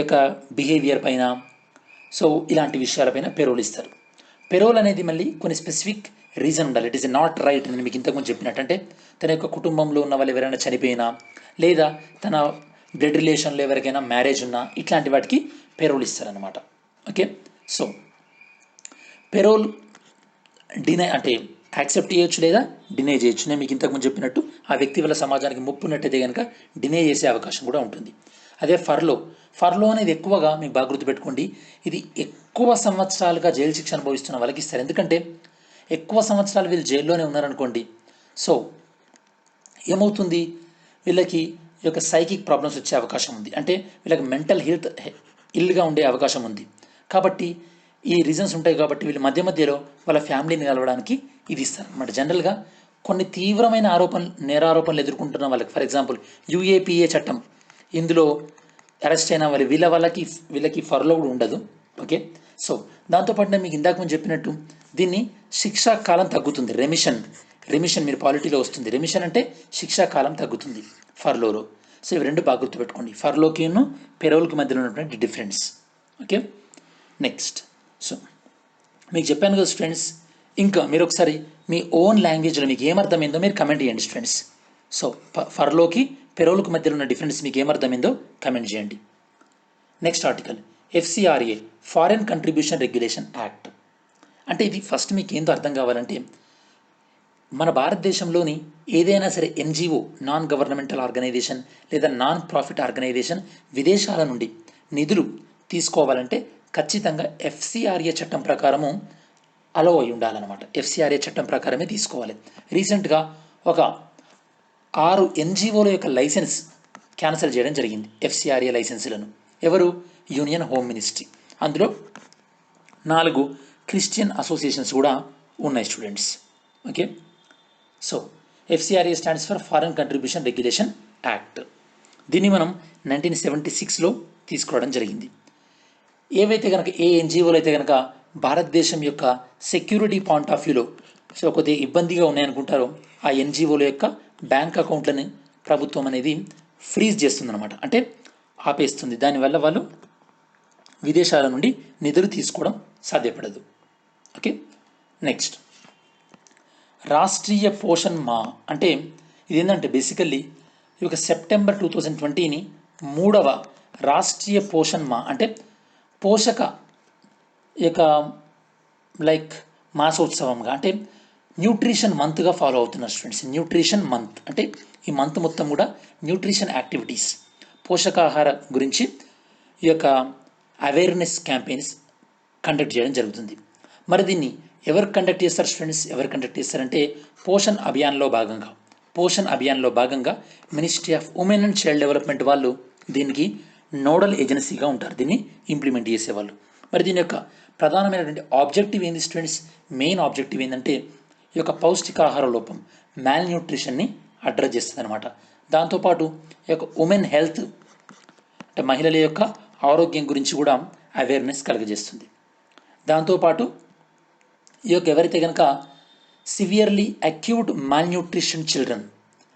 యొక్క బిహేవియర్ పైన. సో ఇలాంటి విషయాలపైన పెరోల్ ఇస్తారు. పెరోల్ అనేది మళ్ళీ కొన్ని స్పెసిఫిక్ రీజన్ ఉండాలి. It is not right. నేను మీకు ఇంతకుముందు చెప్పినట్టు, అంటే తన యొక్క కుటుంబంలో ఉన్న వాళ్ళు ఎవరైనా చనిపోయినా, లేదా తన బ్లడ్ రిలేషన్లో ఎవరికైనా మ్యారేజ్ ఉన్నా, ఇట్లాంటి వాటికి పెరోల్ ఇస్తారనమాట. ఓకే. సో పెరోల్ డినై అంటే యాక్సెప్ట్ చేయొచ్చు లేదా డినై చేయొచ్చు. నేను మీకు ఇంతకుముందు చెప్పినట్టు ఆ వ్యక్తి వల్ల సమాజానికి ముప్పు ఉన్నట్టయితే కనుక డినై చేసే అవకాశం కూడా ఉంటుంది. అదే ఫర్లో అనేది ఎక్కువగా మీకు బాగా గుర్తుపెట్టుకోండి, ఇది ఎక్కువ సంవత్సరాలుగా జైలు శిక్ష అనుభవిస్తున్న వాళ్ళకి ఇస్తారు. ఎందుకంటే ఎక్కువ సంవత్సరాలు వీళ్ళు జైల్లోనే ఉన్నారనుకోండి, సో ఏమవుతుంది, వీళ్ళకి ఈ యొక్క సైకిక్ ప్రాబ్లమ్స్ వచ్చే అవకాశం ఉంది. అంటే వీళ్ళకి మెంటల్ హెల్త్ ఇల్గా ఉండే అవకాశం ఉంది. కాబట్టి ఈ రీజన్స్ ఉంటాయి. కాబట్టి వీళ్ళు మధ్యలో వాళ్ళ ఫ్యామిలీని కలవడానికి ఇది ఇస్తారు అన్నమాట. జనరల్గా కొన్ని తీవ్రమైన నేరారోపణలు ఎదుర్కొంటున్న వాళ్ళకి, ఫర్ ఎగ్జాంపుల్ యూఏపీఏ చట్టం, ఇందులో అరెస్ట్ అయిన వాళ్ళు వీళ్ళకి ఫర్లో కూడా ఉండదు. ఓకే. సో దాంతోపాటు నేను మీకు ఇందాక ముందు చెప్పినట్టు దీన్ని శిక్షా కాలం తగ్గుతుంది. రెమిషన్ మీరు పాలిటీలో వస్తుంది. రెమిషన్ అంటే శిక్షా కాలం తగ్గుతుంది ఫర్లోలో. సో ఇవి రెండు బాగా గుర్తుపెట్టుకోండి, ఫర్లోకి పెరోల్కి మధ్యలో ఉన్నటువంటి డిఫరెన్స్. ఓకే. నెక్స్ట్, సో మీకు చెప్పాను కదా స్టూడెంట్స్, ఇంకా మీరు ఒకసారి మీ ఓన్ లాంగ్వేజ్లో మీకు ఏమర్థమైందో మీరు కమెంట్ చేయండి స్టూడెంట్స్. సో ఫర్లోకి పెరోల్కి మధ్యలో ఉన్న డిఫరెన్స్ మీకు ఏమర్థమైందో కమెంట్ చేయండి. Next article, FCRA foreign contribution regulation act. అంటే ఇది ఫస్ట్ మీకు ఏందో అర్థం కావాలంటే, మన భారతదేశంలోని ఏదైనా సరే NGO, నాన్ గవర్నమెంటల్ ఆర్గనైజేషన్ లేదా నాన్ ప్రాఫిట్ ఆర్గనైజేషన్ విదేశాల నుండి నిధులు తీసుకోవాలంటే ఖచ్చితంగా FCRA చట్టం ప్రకారము అలో అయి ఉండాలన్నమాట. FCRA చట్టం ప్రకారమే తీసుకోవాలి. రీసెంట్గా ఒక 6 NGOల యొక్క లైసెన్స్ క్యాన్సిల్ చేయడం జరిగింది, FCRA లైసెన్సులను. ఎవరు? Union home ministry. అందులో 4 క్రిస్టియన్ అసోసియేషన్స్ కూడా ఉన్నాయి students. Okay. So FCRA stands for foreign contribution regulation act. దీన్ని మనం 1976లో తీసుకురావడం జరిగింది. ఏవైతే కనుక ఏ NGOలు అయితే కనుక భారతదేశం యొక్క సెక్యూరిటీ పాయింట్ ఆఫ్ వ్యూలో సో కొద్దిగా ఇబ్బందిగా ఉన్నాయనుకుంటారో ఆ NGOల యొక్క బ్యాంక్ అకౌంట్లని ప్రభుత్వం అనేది ఫ్రీజ్ చేస్తుందన్నమాట. అంటే ఆపేస్తుంది. దానివల్ల వాళ్ళు విదేశాల నుండి నిధులు తీసుకోవడం సాధ్యపడదు. ఓకే. నెక్స్ట్, రాష్ట్రీయ పోషణ్ మా అంటే ఇదేంటంటే బేసికల్లీ ఈ యొక్క సెప్టెంబర్ 2020ని 3వ రాష్ట్రీయ పోషణ్ మా అంటే పోషక యొక్క మాసోత్సవంగా, అంటే న్యూట్రిషన్ మంత్గా ఫాలో అవుతున్నారు స్టూడెంట్స్. న్యూట్రిషన్ మంత్ అంటే ఈ మంత్ మొత్తం కూడా న్యూట్రిషన్ యాక్టివిటీస్, పోషకాహార గురించి ఈ యొక్క అవేర్నెస్ క్యాంపెయిన్స్ కండక్ట్ చేయడం జరుగుతుంది. మరి దీన్ని ఎవరు కండక్ట్ చేస్తారు స్టూడెంట్స్? ఎవరు కండక్ట్ చేస్తారంటే పోషణ్ అభియాన్లో భాగంగా ministry of women and child development వాళ్ళు దీనికి నోడల్ ఏజెన్సీగా ఉంటారు, దీన్ని ఇంప్లిమెంట్ చేసేవాళ్ళు. మరి దీని యొక్క ప్రధానమైనటువంటి ఆబ్జెక్టివ్ ఏంది స్టూడెంట్స్? మెయిన్ ఆబ్జెక్టివ్ ఏంటంటే ఈ యొక్క పౌష్టికాహార లోపం, మాల్ న్యూట్రిషన్ని అడ్రస్ చేస్తుంది అనమాట. దాంతోపాటు ఈ యొక్క ఉమెన్ హెల్త్ అంటే మహిళల యొక్క ఆరోగ్యం గురించి కూడా అవేర్నెస్ కలుగజేస్తుంది. దాంతోపాటు ఈ యొక్క ఎవరైతే కనుక severely acute mall nutrition children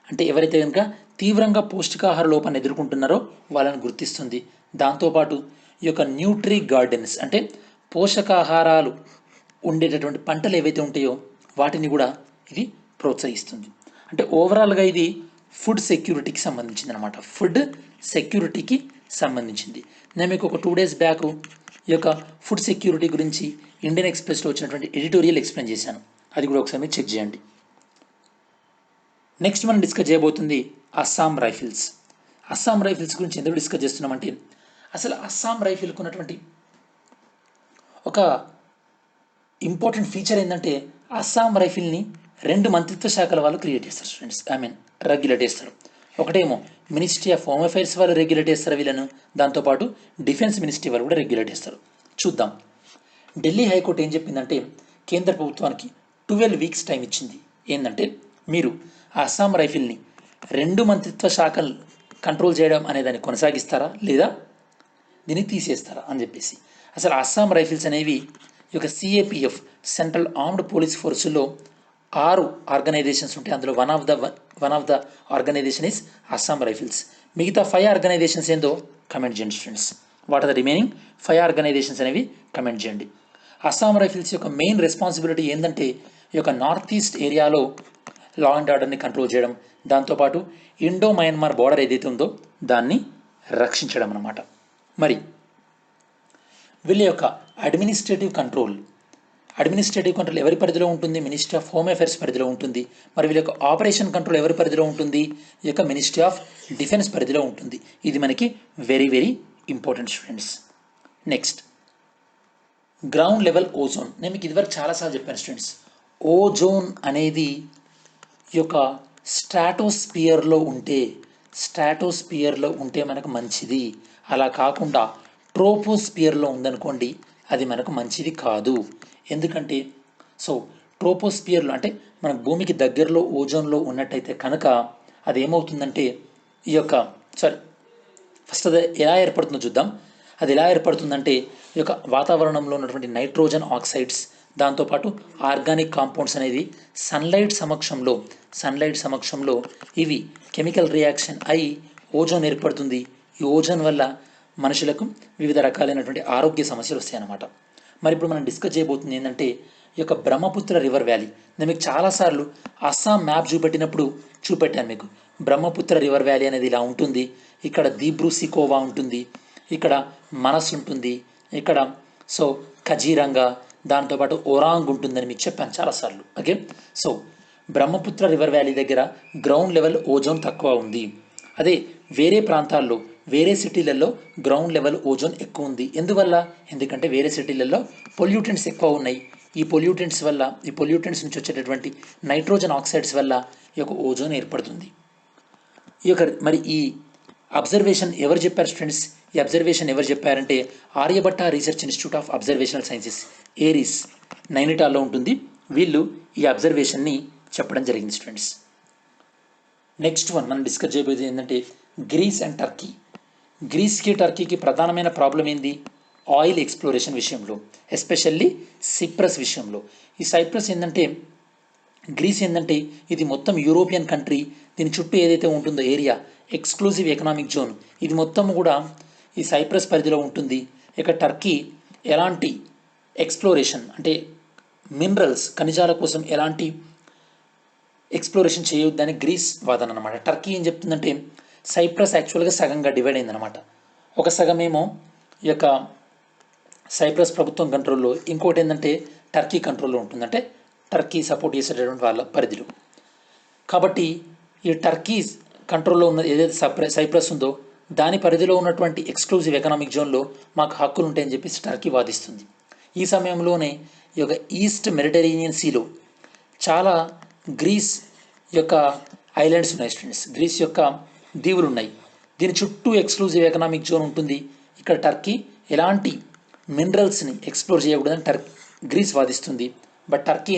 అంటే ఎవరైతే కనుక తీవ్రంగా పౌష్టికాహార లోపాన్ని ఎదుర్కొంటున్నారో వాళ్ళని గుర్తిస్తుంది. దాంతోపాటు ఈ యొక్క న్యూట్రీ గార్డెన్స్ అంటే పోషకాహారాలు ఉండేటటువంటి పంటలు ఏవైతే ఉంటాయో వాటిని కూడా ఇది ప్రోత్సహిస్తుంది. అంటే ఓవరాల్గా ఇది ఫుడ్ సెక్యూరిటీకి సంబంధించింది అనమాట. ఫుడ్ సెక్యూరిటీకి సంబంధించింది. నేను మీకు ఒక 2 days బ్యాక్ ఈ యొక్క ఫుడ్ సెక్యూరిటీ గురించి ఇండియన్ ఎక్స్‌ప్రెస్‌లో వచ్చినటువంటి ఎడిటోరియల్ ఎక్స్ప్లెయిన్ చేశాను. అది కూడా ఒకసారి మీరు చెక్ చేయండి. నెక్స్ట్ మనం డిస్కస్ చేయబోతుంది అస్సాం రైఫిల్స్. అస్సాం రైఫిల్స్ గురించి ఎందుకు డిస్కస్ చేస్తున్నామంటే అసలు అస్సాం రైఫిల్కి ఉన్నటువంటి ఒక ఇంపార్టెంట్ ఫీచర్ ఏంటంటే అస్సాం రైఫిల్ని 2 మంత్రిత్వ శాఖల వాళ్ళు క్రియేట్ చేస్తారు స్టూడెంట్స్. రెగ్యులేట్ చేస్తారు. ఒకటేమో మినిస్ట్రీ ఆఫ్ హోమ్ అఫైర్స్ వాళ్ళు రెగ్యులేట్ చేస్తారు వీళ్ళను. దాంతోపాటు డిఫెన్స్ మినిస్ట్రీ వాళ్ళు కూడా రెగ్యులేట్ చేస్తారు. చూద్దాం. ఢిల్లీ హైకోర్టు ఏం చెప్పిందంటే కేంద్ర ప్రభుత్వానికి 12 weeks టైం ఇచ్చింది. ఏంటంటే మీరు ఆ అస్సాం రైఫిల్ని 2 మంత్రిత్వ శాఖలు కంట్రోల్ చేయడం అనే దాన్ని కొనసాగిస్తారా లేదా దీన్ని తీసేస్తారా అని చెప్పేసి. అసలు అస్సాం రైఫిల్స్ అనేవి ఈ యొక్క సిఏపిఎఫ్ సెంట్రల్ ఆర్మ్డ్ పోలీస్ ఫోర్సులో 6 ఆర్గనైజేషన్స్ ఉంటాయి. అందులో one of the organisation is Assam rifles. మిగతా 5 ఆర్గనైజేషన్స్ ఏందో కమెంట్ చేయండి students. What are the remaining 5 organisations అనేవి కమెంట్ చేయండి. అస్సాం రైఫిల్స్ యొక్క మెయిన్ రెస్పాన్సిబిలిటీ ఏంటంటే ఈ యొక్క నార్త్ ఈస్ట్ ఏరియాలో లా అండ్ ఆర్డర్ని కంట్రోల్ చేయడం, దాంతోపాటు ఇండో మయన్మార్ బార్డర్ ఏదైతే ఉందో దాన్ని రక్షించడం అన్నమాట. మరి వీళ్ళ యొక్క అడ్మినిస్ట్రేటివ్ కంట్రోల్ ఎవరి పరిధిలో ఉంటుంది? మినిస్ట్రీ ఆఫ్ హోమ్ అఫైర్స్ పరిధిలో ఉంటుంది. మరి వీళ్ళ యొక్క ఆపరేషన్ కంట్రోల్ ఎవరి పరిధిలో ఉంటుంది? ఈ యొక్క మినిస్ట్రీ ఆఫ్ డిఫెన్స్ పరిధిలో ఉంటుంది. ఇది మనకి very very important students. Next ground level ozone. నేను మీకు ఇదివరకు చాలాసార్లు చెప్పాను స్టూడెంట్స్. ఓజోన్ అనేది ఈ యొక్క స్ట్రాటోస్పియర్లో ఉంటే మనకు మంచిది. అలా కాకుండా ట్రోపోస్పియర్లో ఉందనుకోండి అది మనకు మంచిది కాదు. ఎందుకంటే ట్రోపోస్పియర్లో అంటే మన భూమికి దగ్గరలో ఓజోన్లో ఉన్నట్టయితే కనుక అది ఏమవుతుందంటే ఈ యొక్క ఫస్ట్ అది ఎలా ఏర్పడుతుందో చూద్దాం. అది ఎలా ఏర్పడుతుందంటే ఈ యొక్క వాతావరణంలో ఉన్నటువంటి నైట్రోజన్ ఆక్సైడ్స్, దాంతోపాటు ఆర్గానిక్ కాంపౌండ్స్ అనేది సన్లైట్ సమక్షంలో ఇవి కెమికల్ రియాక్షన్ అయి ఓజోన్ ఏర్పడుతుంది. ఈ ఓజోన్ వల్ల మనుషులకు వివిధ రకాలైనటువంటి ఆరోగ్య సమస్యలు వస్తాయి అన్నమాట. మరి ఇప్పుడు మనం డిస్కస్ చేయబోతుంది ఏంటంటే ఈ యొక్క బ్రహ్మపుత్ర రివర్ వ్యాలీ. నేను మీకు చాలాసార్లు అస్సాం మ్యాప్ చూపెట్టాను మీకు. బ్రహ్మపుత్ర రివర్ వ్యాలీ అనేది ఇలా ఉంటుంది. ఇక్కడ దీబ్రూ సికోవా ఉంటుంది, ఇక్కడ మనస్ ఉంటుంది, ఇక్కడ ఖజీరంగా, దాంతోపాటు ఒరాంగ్ ఉంటుందని మీకు చెప్పాను చాలాసార్లు. ఓకే, బ్రహ్మపుత్ర రివర్ వ్యాలీ దగ్గర గ్రౌండ్ లెవెల్ ఓజోన్ తక్కువ ఉంది. అదే వేరే ప్రాంతాల్లో వేరే సిటీలలో గ్రౌండ్ లెవెల్ ఓజోన్ ఎక్కువ ఉంది. ఎందువల్ల? ఎందుకంటే వేరే సిటీలలో పొల్యూటెంట్స్ ఎక్కువ ఉన్నాయి. ఈ పొల్యూటెంట్స్ నుంచి వచ్చేటటువంటి నైట్రోజన్ ఆక్సైడ్స్ వల్ల ఈ యొక్క ఓజోన్ ఏర్పడుతుంది. మరి ఈ అబ్జర్వేషన్ ఎవరు చెప్పారు స్టూడెంట్స్? ఈ అబ్జర్వేషన్ ఎవరు చెప్పారంటే Aryabhatta research institute of observational sciences, ARIES, నైనిటాల్లో ఉంటుంది. వీళ్ళు ఈ అబ్జర్వేషన్ని చెప్పడం జరిగింది స్టూడెంట్స్. నెక్స్ట్ వన్ మనం డిస్కస్ చేయబోయేది ఏంటంటే గ్రీస్ అండ్ టర్కీ. గ్రీస్కి టర్కీకి ప్రధానమైన ప్రాబ్లం ఏంది? ఆయిల్ ఎక్స్ప్లోరేషన్ విషయంలో, ఎస్పెషల్లీ సైప్రస్ విషయంలో. ఈ సైప్రస్ గ్రీస్ ఇది మొత్తం యూరోపియన్ కంట్రీ. దీని చుట్టూ ఏదైతే ఉంటుందో ఏరియా ఎక్స్క్లూజివ్ ఎకనామిక్ జోన్, ఇది మొత్తం కూడా ఈ సైప్రస్ పరిధిలో ఉంటుంది. ఇక టర్కీ ఎలాంటి ఎక్స్ప్లోరేషన్ అంటే మినరల్స్, ఖనిజాల కోసం ఎలాంటి ఎక్స్ప్లోరేషన్ చేయొద్దని గ్రీస్ వాదన అనమాట. టర్కీ ఏం చెప్తుందంటే సైప్రస్ యాక్చువల్గా సగంగా డివైడ్ అయిందనమాట. ఒక సగమేమో ఈ యొక్క సైప్రస్ ప్రభుత్వం కంట్రోల్లో, ఇంకోటి ఏంటంటే టర్కీ కంట్రోల్లో ఉంటుంది. అంటే టర్కీ సపోర్ట్ చేసేటటువంటి వాళ్ళ పరిధిలో. కాబట్టి ఈ టర్కీ కంట్రోల్లో ఉన్న ఏదైతే సైప్రస్ ఉందో దాని పరిధిలో ఉన్నటువంటి ఎక్స్క్లూజివ్ ఎకనామిక్ జోన్లో మాకు హక్కులు ఉంటాయని చెప్పేసి టర్కీ వాదిస్తుంది. ఈ సమయంలోనే ఈ యొక్క ఈస్ట్ మెడిటరేనియన్ సీలో చాలా గ్రీస్ యొక్క ఐలాండ్స్ ఉన్నాయి స్టూడెంట్స్. గ్రీస్ యొక్క దీవులు ఉన్నాయి. దీని చుట్టూ ఎక్స్క్లూజివ్ ఎకనామిక్ జోన్ ఉంటుంది. ఇక్కడ టర్కీ ఎలాంటి మినరల్స్ని ఎక్స్ప్లోర్ చేయకూడదని గ్రీస్ వాదిస్తుంది. బట్ టర్కీ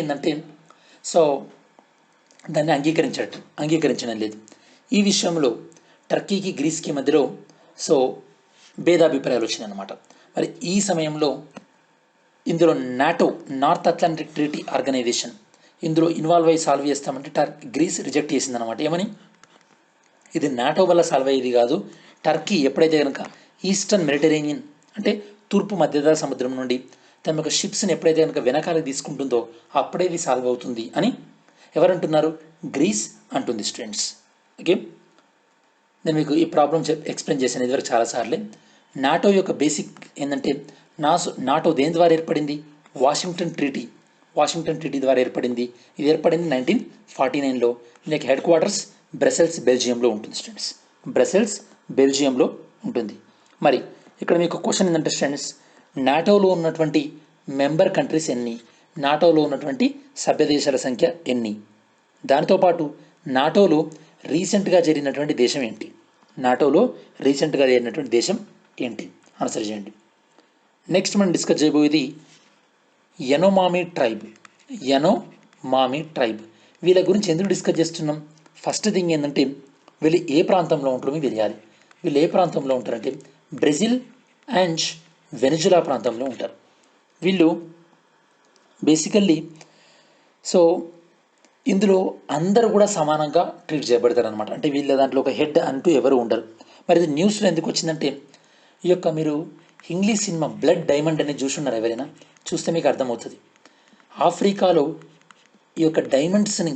దాన్ని అంగీకరించడం లేదు. ఈ విషయంలో టర్కీకి గ్రీస్కి మధ్యలో భేదాభిప్రాయాలు వచ్చినాయి అన్నమాట. మరి ఈ సమయంలో ఇందులో NATO, North Atlantic Treaty Organisation, ఇందులో ఇన్వాల్వ్ అయ్యి సాల్వ్ చేస్తామంటే గ్రీస్ రిజెక్ట్ చేసిందనమాట. ఏమని? ఇది నాటో వల్ల సాల్వ్ అయ్యేది కాదు. టర్కీ ఎప్పుడైతే కనుక ఈస్టర్న్ మెడిటరేనియన్ అంటే తూర్పు మధ్యధరా సముద్రం నుండి తమ యొక్క షిప్స్ని ఎప్పుడైతే కనుక వెనకాల తీసుకుంటుందో అప్పుడే ఇది సాల్వ్ అవుతుంది అని ఎవరంటున్నారు? గ్రీస్ అంటుంది స్టూడెంట్స్. ఓకే, నేను మీకు ఈ ప్రాబ్లం ఎక్స్ప్లెయిన్ చేశాను ఇదివరకు చాలాసార్లే. నాటో యొక్క బేసిక్ ఏంటంటే నాటో దేని ద్వారా ఏర్పడింది? వాషింగ్టన్ ట్రీటీ ద్వారా ఏర్పడింది. ఇది ఏర్పడింది 1949లో. దీనికి హెడ్ క్వార్టర్స్ బ్రసెల్స్, బెల్జియంలో ఉంటుంది స్టూడెంట్స్. బ్రసెల్స్, బెల్జియంలో ఉంటుంది. మరి ఇక్కడ మీకు క్వశ్చన్ ఏంటంటే స్టూడెంట్స్, నాటోలో ఉన్నటువంటి మెంబర్ కంట్రీస్ ఎన్ని? నాటోలో ఉన్నటువంటి సభ్య దేశాల సంఖ్య ఎన్ని? దాంతోపాటు నాటోలో రీసెంట్గా చేరినటువంటి దేశం ఏంటి? నాటోలో రీసెంట్గా చేరినటువంటి దేశం ఏంటి? ఆన్సర్ చేయండి. నెక్స్ట్ మనం డిస్కస్ చేయబోయేది యనోమామి ట్రైబ్. వీళ్ళ గురించి ఎందుకు డిస్కస్ చేస్తున్నాం? ఫస్ట్ థింగ్ ఏంటంటే వీళ్ళు ఏ ప్రాంతంలో ఉంటారో మీకు తెలియాలి. వీళ్ళు ఏ ప్రాంతంలో ఉంటారంటే బ్రెజిల్ అండ్ వెనిజులా ప్రాంతంలో ఉంటారు. వీళ్ళు బేసికల్లీ సో ఇందులో అందరూ కూడా సమానంగా ట్రీట్ చేయబడతారు అనమాట. అంటే వీళ్ళ దాంట్లో ఒక హెడ్ అంటూ ఎవరు ఉండరు. మరి ఇది న్యూస్లో ఎందుకు వచ్చిందంటే ఈ యొక్క మీరు ఇంగ్లీష్ సినిమా బ్లడ్ డైమండ్ అనేది చూసున్నారు ఎవరైనా? చూస్తే మీకు అర్థమవుతుంది. ఆఫ్రికాలో ఈ యొక్క డైమండ్స్ని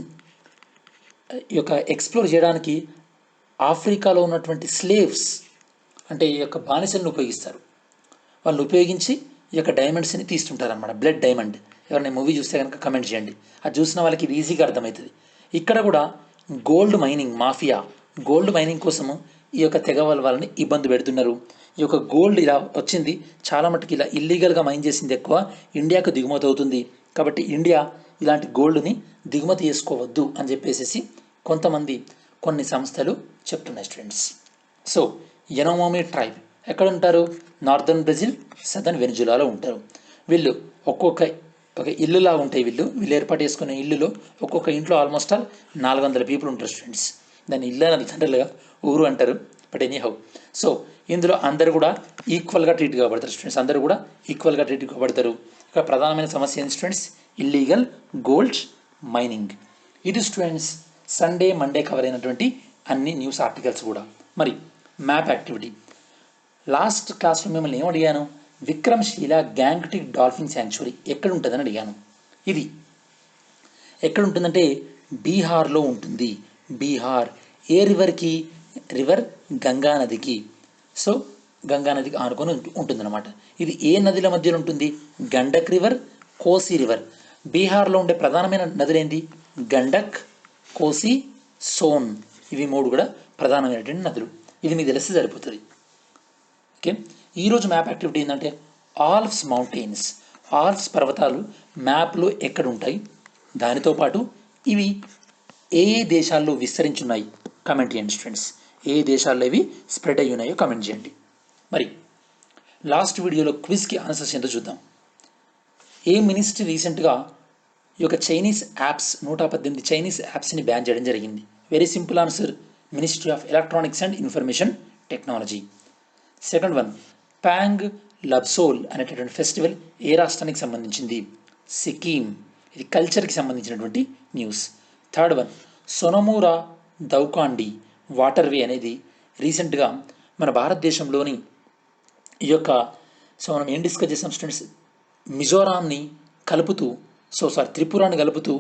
ఈ యొక్క ఎక్స్ప్లోర్ చేయడానికి ఆఫ్రికాలో ఉన్నటువంటి స్లేవ్స్ అంటే ఈ యొక్క బానిసలను ఉపయోగిస్తారు. వాళ్ళు ఉపయోగించి ఈ యొక్క డైమండ్స్ని తీస్తుంటారనమాట. బ్లడ్ డైమండ్ ఎవరైనా మూవీ చూస్తే కనుక కమెంట్ చేయండి. అది చూసిన వాళ్ళకి ఇది ఈజీగా అర్థమవుతుంది. ఇక్కడ కూడా gold mining mafia, gold mining కోసము ఈ యొక్క తెగ వాళ్ళని ఇబ్బంది పెడుతున్నారు. ఈ యొక్క గోల్డ్ ఇలా వచ్చింది చాలా మటుకు ఇలా ఇల్లీగల్గా మైన్ చేసింది ఎక్కువ ఇండియాకు దిగుమతి అవుతుంది. కాబట్టి ఇండియా ఇలాంటి గోల్డ్ని దిగుమతి చేసుకోవద్దు అని చెప్పేసి కొన్ని సంస్థలు చెప్తున్నాయి స్టూడెంట్స్. సో యనోమామి ట్రైబ్ ఎక్కడ ఉంటారు? నార్దర్న్ బ్రెజిల్, సదర్న్ వెనిజులాలో ఉంటారు. వీళ్ళు ఒక ఇల్లులా ఉంటాయి. వీళ్ళు ఏర్పాటు చేసుకునే ఇల్లులో ఒక్కొక్క ఇంట్లో ఆల్మోస్ట్ 400 పీపుల్ ఉంటారు స్టూడెంట్స్. దాన్ని ఇల్లు అని జనరల్గా ఊరు అంటారు, బట్ ఎనీ హౌ. సో ఇందులో అందరూ కూడా ఈక్వల్గా ట్రీట్ కాబడతారు స్టూడెంట్స్. అందరూ కూడా ఈక్వల్గా ట్రీట్ కాబడతారు. ఇక్కడ ప్రధానమైన సమస్య ఏంటి స్టూడెంట్స్? Illegal gold mining. ఇది స్టూడెంట్స్ సండే మండే కవర్ అయినటువంటి అన్ని న్యూస్ ఆర్టికల్స్ కూడా. మరి మ్యాప్ యాక్టివిటీ లాస్ట్ క్లాస్లో మిమ్మల్ని ఏం అడిగాను? విక్రమ్శీల గ్యాంగ్టిక్ డాల్ఫిన్ శాంక్చురీ ఎక్కడ ఉంటుందని అడిగాను. ఇది ఎక్కడ ఉంటుందంటే బీహార్లో ఉంటుంది. బీహార్ ఏ రివర్కి? రివర్ గంగా నదికి. సో గంగా నదికి ఆనుకొని ఉంటుందన్నమాట. ఇది ఏ నదుల మధ్యలో ఉంటుంది? గండక్ రివర్, కోసి రివర్. బీహార్లో ఉండే ప్రధానమైన నదులు ఏంటి? గండక్, కోసి, సోన్. ఇవి 3 కూడా ప్రధానమైనటువంటి నదులు. ఇది మీకు తెలిస్తే సరిపోతుంది. ఓకే, ఈరోజు మ్యాప్ యాక్టివిటీ ఏంటంటే ఆల్ప్స్ మౌంటైన్స్. ఆల్ప్స్ పర్వతాలు మ్యాప్లో ఎక్కడ ఉంటాయి, దానితో పాటు ఇవి ఏ దేశాల్లో విస్తరించున్నాయి కమెంట్ చేయండి స్టూడెంట్స్. ఏ దేశాల్లో ఇవి స్ప్రెడ్ అయ్యి ఉన్నాయో కమెంట్ చేయండి. మరి లాస్ట్ వీడియోలో క్విజ్కి ఆన్సర్స్ ఏంటో చూద్దాం. ఏ మినిస్ట్రీ రీసెంట్గా ఈ యొక్క చైనీస్ యాప్స్ 118 చైనీస్ యాప్స్ని బ్యాన్ చేయడం జరిగింది? Very simple answer, ministry of electronics and information technology. Second one, Pang Lhabsol అనేటటువంటి ఫెస్టివల్ ఏ రాష్ట్రానికి సంబంధించింది? సిక్కిం. ఇది కల్చర్కి సంబంధించినటువంటి news. Third one, Sonamura Daudkandi waterway అనేది రీసెంట్గా మన భారతదేశంలోని ఈ యొక్క మనం ఏం డిస్కస్ చేసాం స్టూడెంట్స్? మిజోరాంని కలుపుతూ త్రిపురాని కలుపుతూ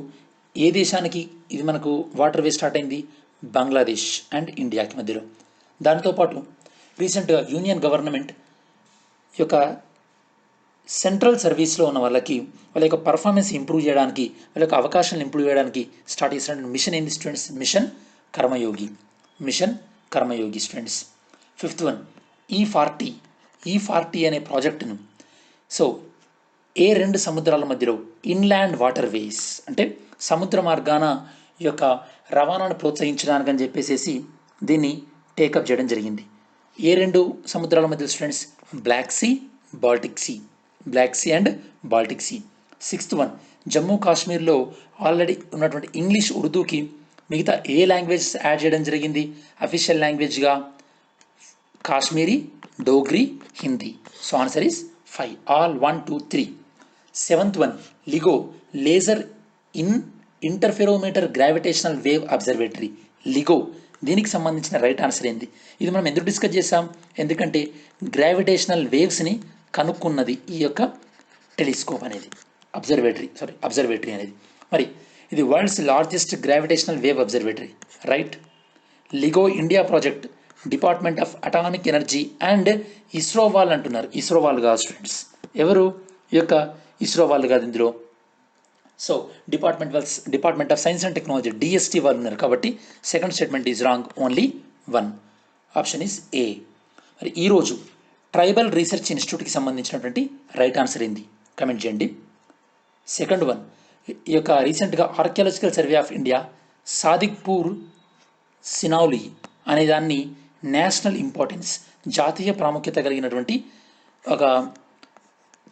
ఏ దేశానికి ఇది మనకు వాటర్వే స్టార్ట్ అయింది? బంగ్లాదేశ్ అండ్ ఇండియాకి మధ్యలో. దానితోపాటు రీసెంట్గా యూనియన్ గవర్నమెంట్ ఈ యొక్క సెంట్రల్ సర్వీస్లో ఉన్న వాళ్ళకి వాళ్ళ యొక్క పర్ఫార్మెన్స్ ఇంప్రూవ్ చేయడానికి, వాళ్ళ యొక్క అవకాశాలను ఇంప్రూవ్ చేయడానికి స్టార్ట్ చేసిన మిషన్ ఏంది స్టూడెంట్స్? మిషన్ కర్మయోగి స్టూడెంట్స్. ఫిఫ్త్ వన్, E40 అనే ప్రాజెక్టును ఏ 2 సముద్రాల మధ్యలో ఇన్లాండ్ వాటర్ వేస్ అంటే సముద్ర మార్గాన ఈ యొక్క రవాణాను ప్రోత్సహించడానికి అని చెప్పేసి దీన్ని టేకప్ చేయడం జరిగింది. ఏ 2 సముద్రాల మధ్యలో students? Black Sea and Baltic Sea. Sixth one, Jammu కాశ్మీర్లో ఆల్రెడీ ఉన్నటువంటి ఇంగ్లీష్, ఉర్దూకి మిగతా ఏ లాంగ్వేజ్ యాడ్ చేయడం జరిగింది అఫీషియల్ లాంగ్వేజ్గా? Kashmiri, Dogri, Hindi. So answer is 5, all 1, 2, 3. Seventh one, LIGO laser interferometer gravitational wave observatory. LIGO దీనికి సంబంధించిన రైట్ ఆన్సర్ ఏంది? ఇది మనం ఎందుకు డిస్కస్ చేసాం? ఎందుకంటే గ్రావిటేషనల్ వేవ్స్ని కనుక్కున్నది ఈ యొక్క టెలిస్కోప్ అనేది, అబ్జర్వేటరీ అనేది. మరి ఇది world's largest gravitational wave observatory, right? LIGO India project, department of atomic energy and ISRO వాళ్ళు అంటున్నారు. ఇస్రో వాళ్ళు కాదు స్టూడెంట్స్. ఎవరు ఈ యొక్క ఇస్రో వాళ్ళు కాదు ఇందులో. So department of science and technology, DST వాళ్ళు ఉన్నారు. కాబట్టి second statement is wrong, only 1. Option is a. మరి ఈరోజు ట్రైబల్ రీసెర్చ్ ఇన్స్టిట్యూట్కి సంబంధించినటువంటి రైట్ ఆన్సర్ ఏంది? కమెంట్ చేయండి. సెకండ్ వన్, ఈ యొక్క రీసెంట్గా ఆర్కియాలజికల్ సర్వే ఆఫ్ ఇండియా సాదిక్పూర్ సినౌలి అనే దాన్ని నేషనల్ ఇంపార్టెన్స్, జాతీయ ప్రాముఖ్యత కలిగినటువంటి ఒక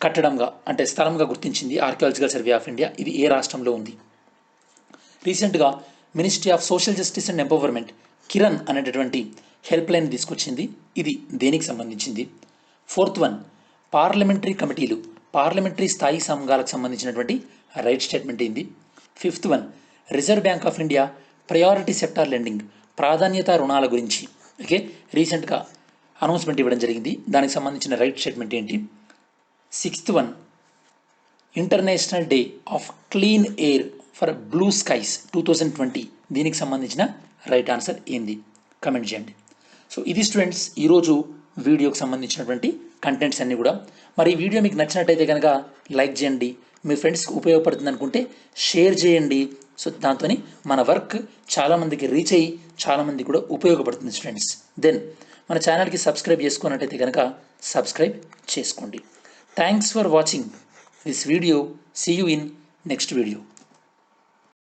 కట్టడంగా అంటే స్థలంగా గుర్తించింది ఆర్కియాలజికల్ సర్వే ఆఫ్ ఇండియా. ఇది ఏ రాష్ట్రంలో ఉంది? రీసెంట్గా ministry of social justice and empowerment Kiran అనేటటువంటి హెల్ప్ లైన్ తీసుకొచ్చింది. ఇది దేనికి సంబంధించింది? ఫోర్త్ వన్, పార్లమెంటరీ కమిటీలు, పార్లమెంటరీ స్థాయి సంఘాలకు సంబంధించినటువంటి రైట్ స్టేట్మెంట్ ఏంది? Fifth one, reserve bank of India priority sector lending, ప్రాధాన్యత రుణాల గురించి ఓకే రీసెంట్గా అనౌన్స్మెంట్ ఇవ్వడం జరిగింది. దానికి సంబంధించిన రైట్ స్టేట్మెంట్ ఏంటి? Sixth one, international day of clean air for blue skies 2020, దీనికి సంబంధించిన రైట్ ఆన్సర్ ఏంది? కమెంట్ చేయండి. సో ఇది స్టూడెంట్స్ ఈరోజు వీడియోకి సంబంధించినటువంటి కంటెంట్స్ అన్నీ కూడా. మరి ఈ వీడియో మీకు నచ్చినట్టయితే కనుక లైక్ చేయండి, మీ ఫ్రెండ్స్కి ఉపయోగపడుతుంది అనుకుంటే షేర్ చేయండి. సో దాంతో మన వర్క్ చాలామందికి రీచ్ అయ్యి చాలామంది కూడా ఉపయోగపడుతుంది స్టూడెంట్స్. దెన్ మన ఛానల్కి సబ్స్క్రైబ్ చేసుకున్నట్టయితే కనుక సబ్స్క్రైబ్ చేసుకోండి. Thanks for watching this video. See you in next video.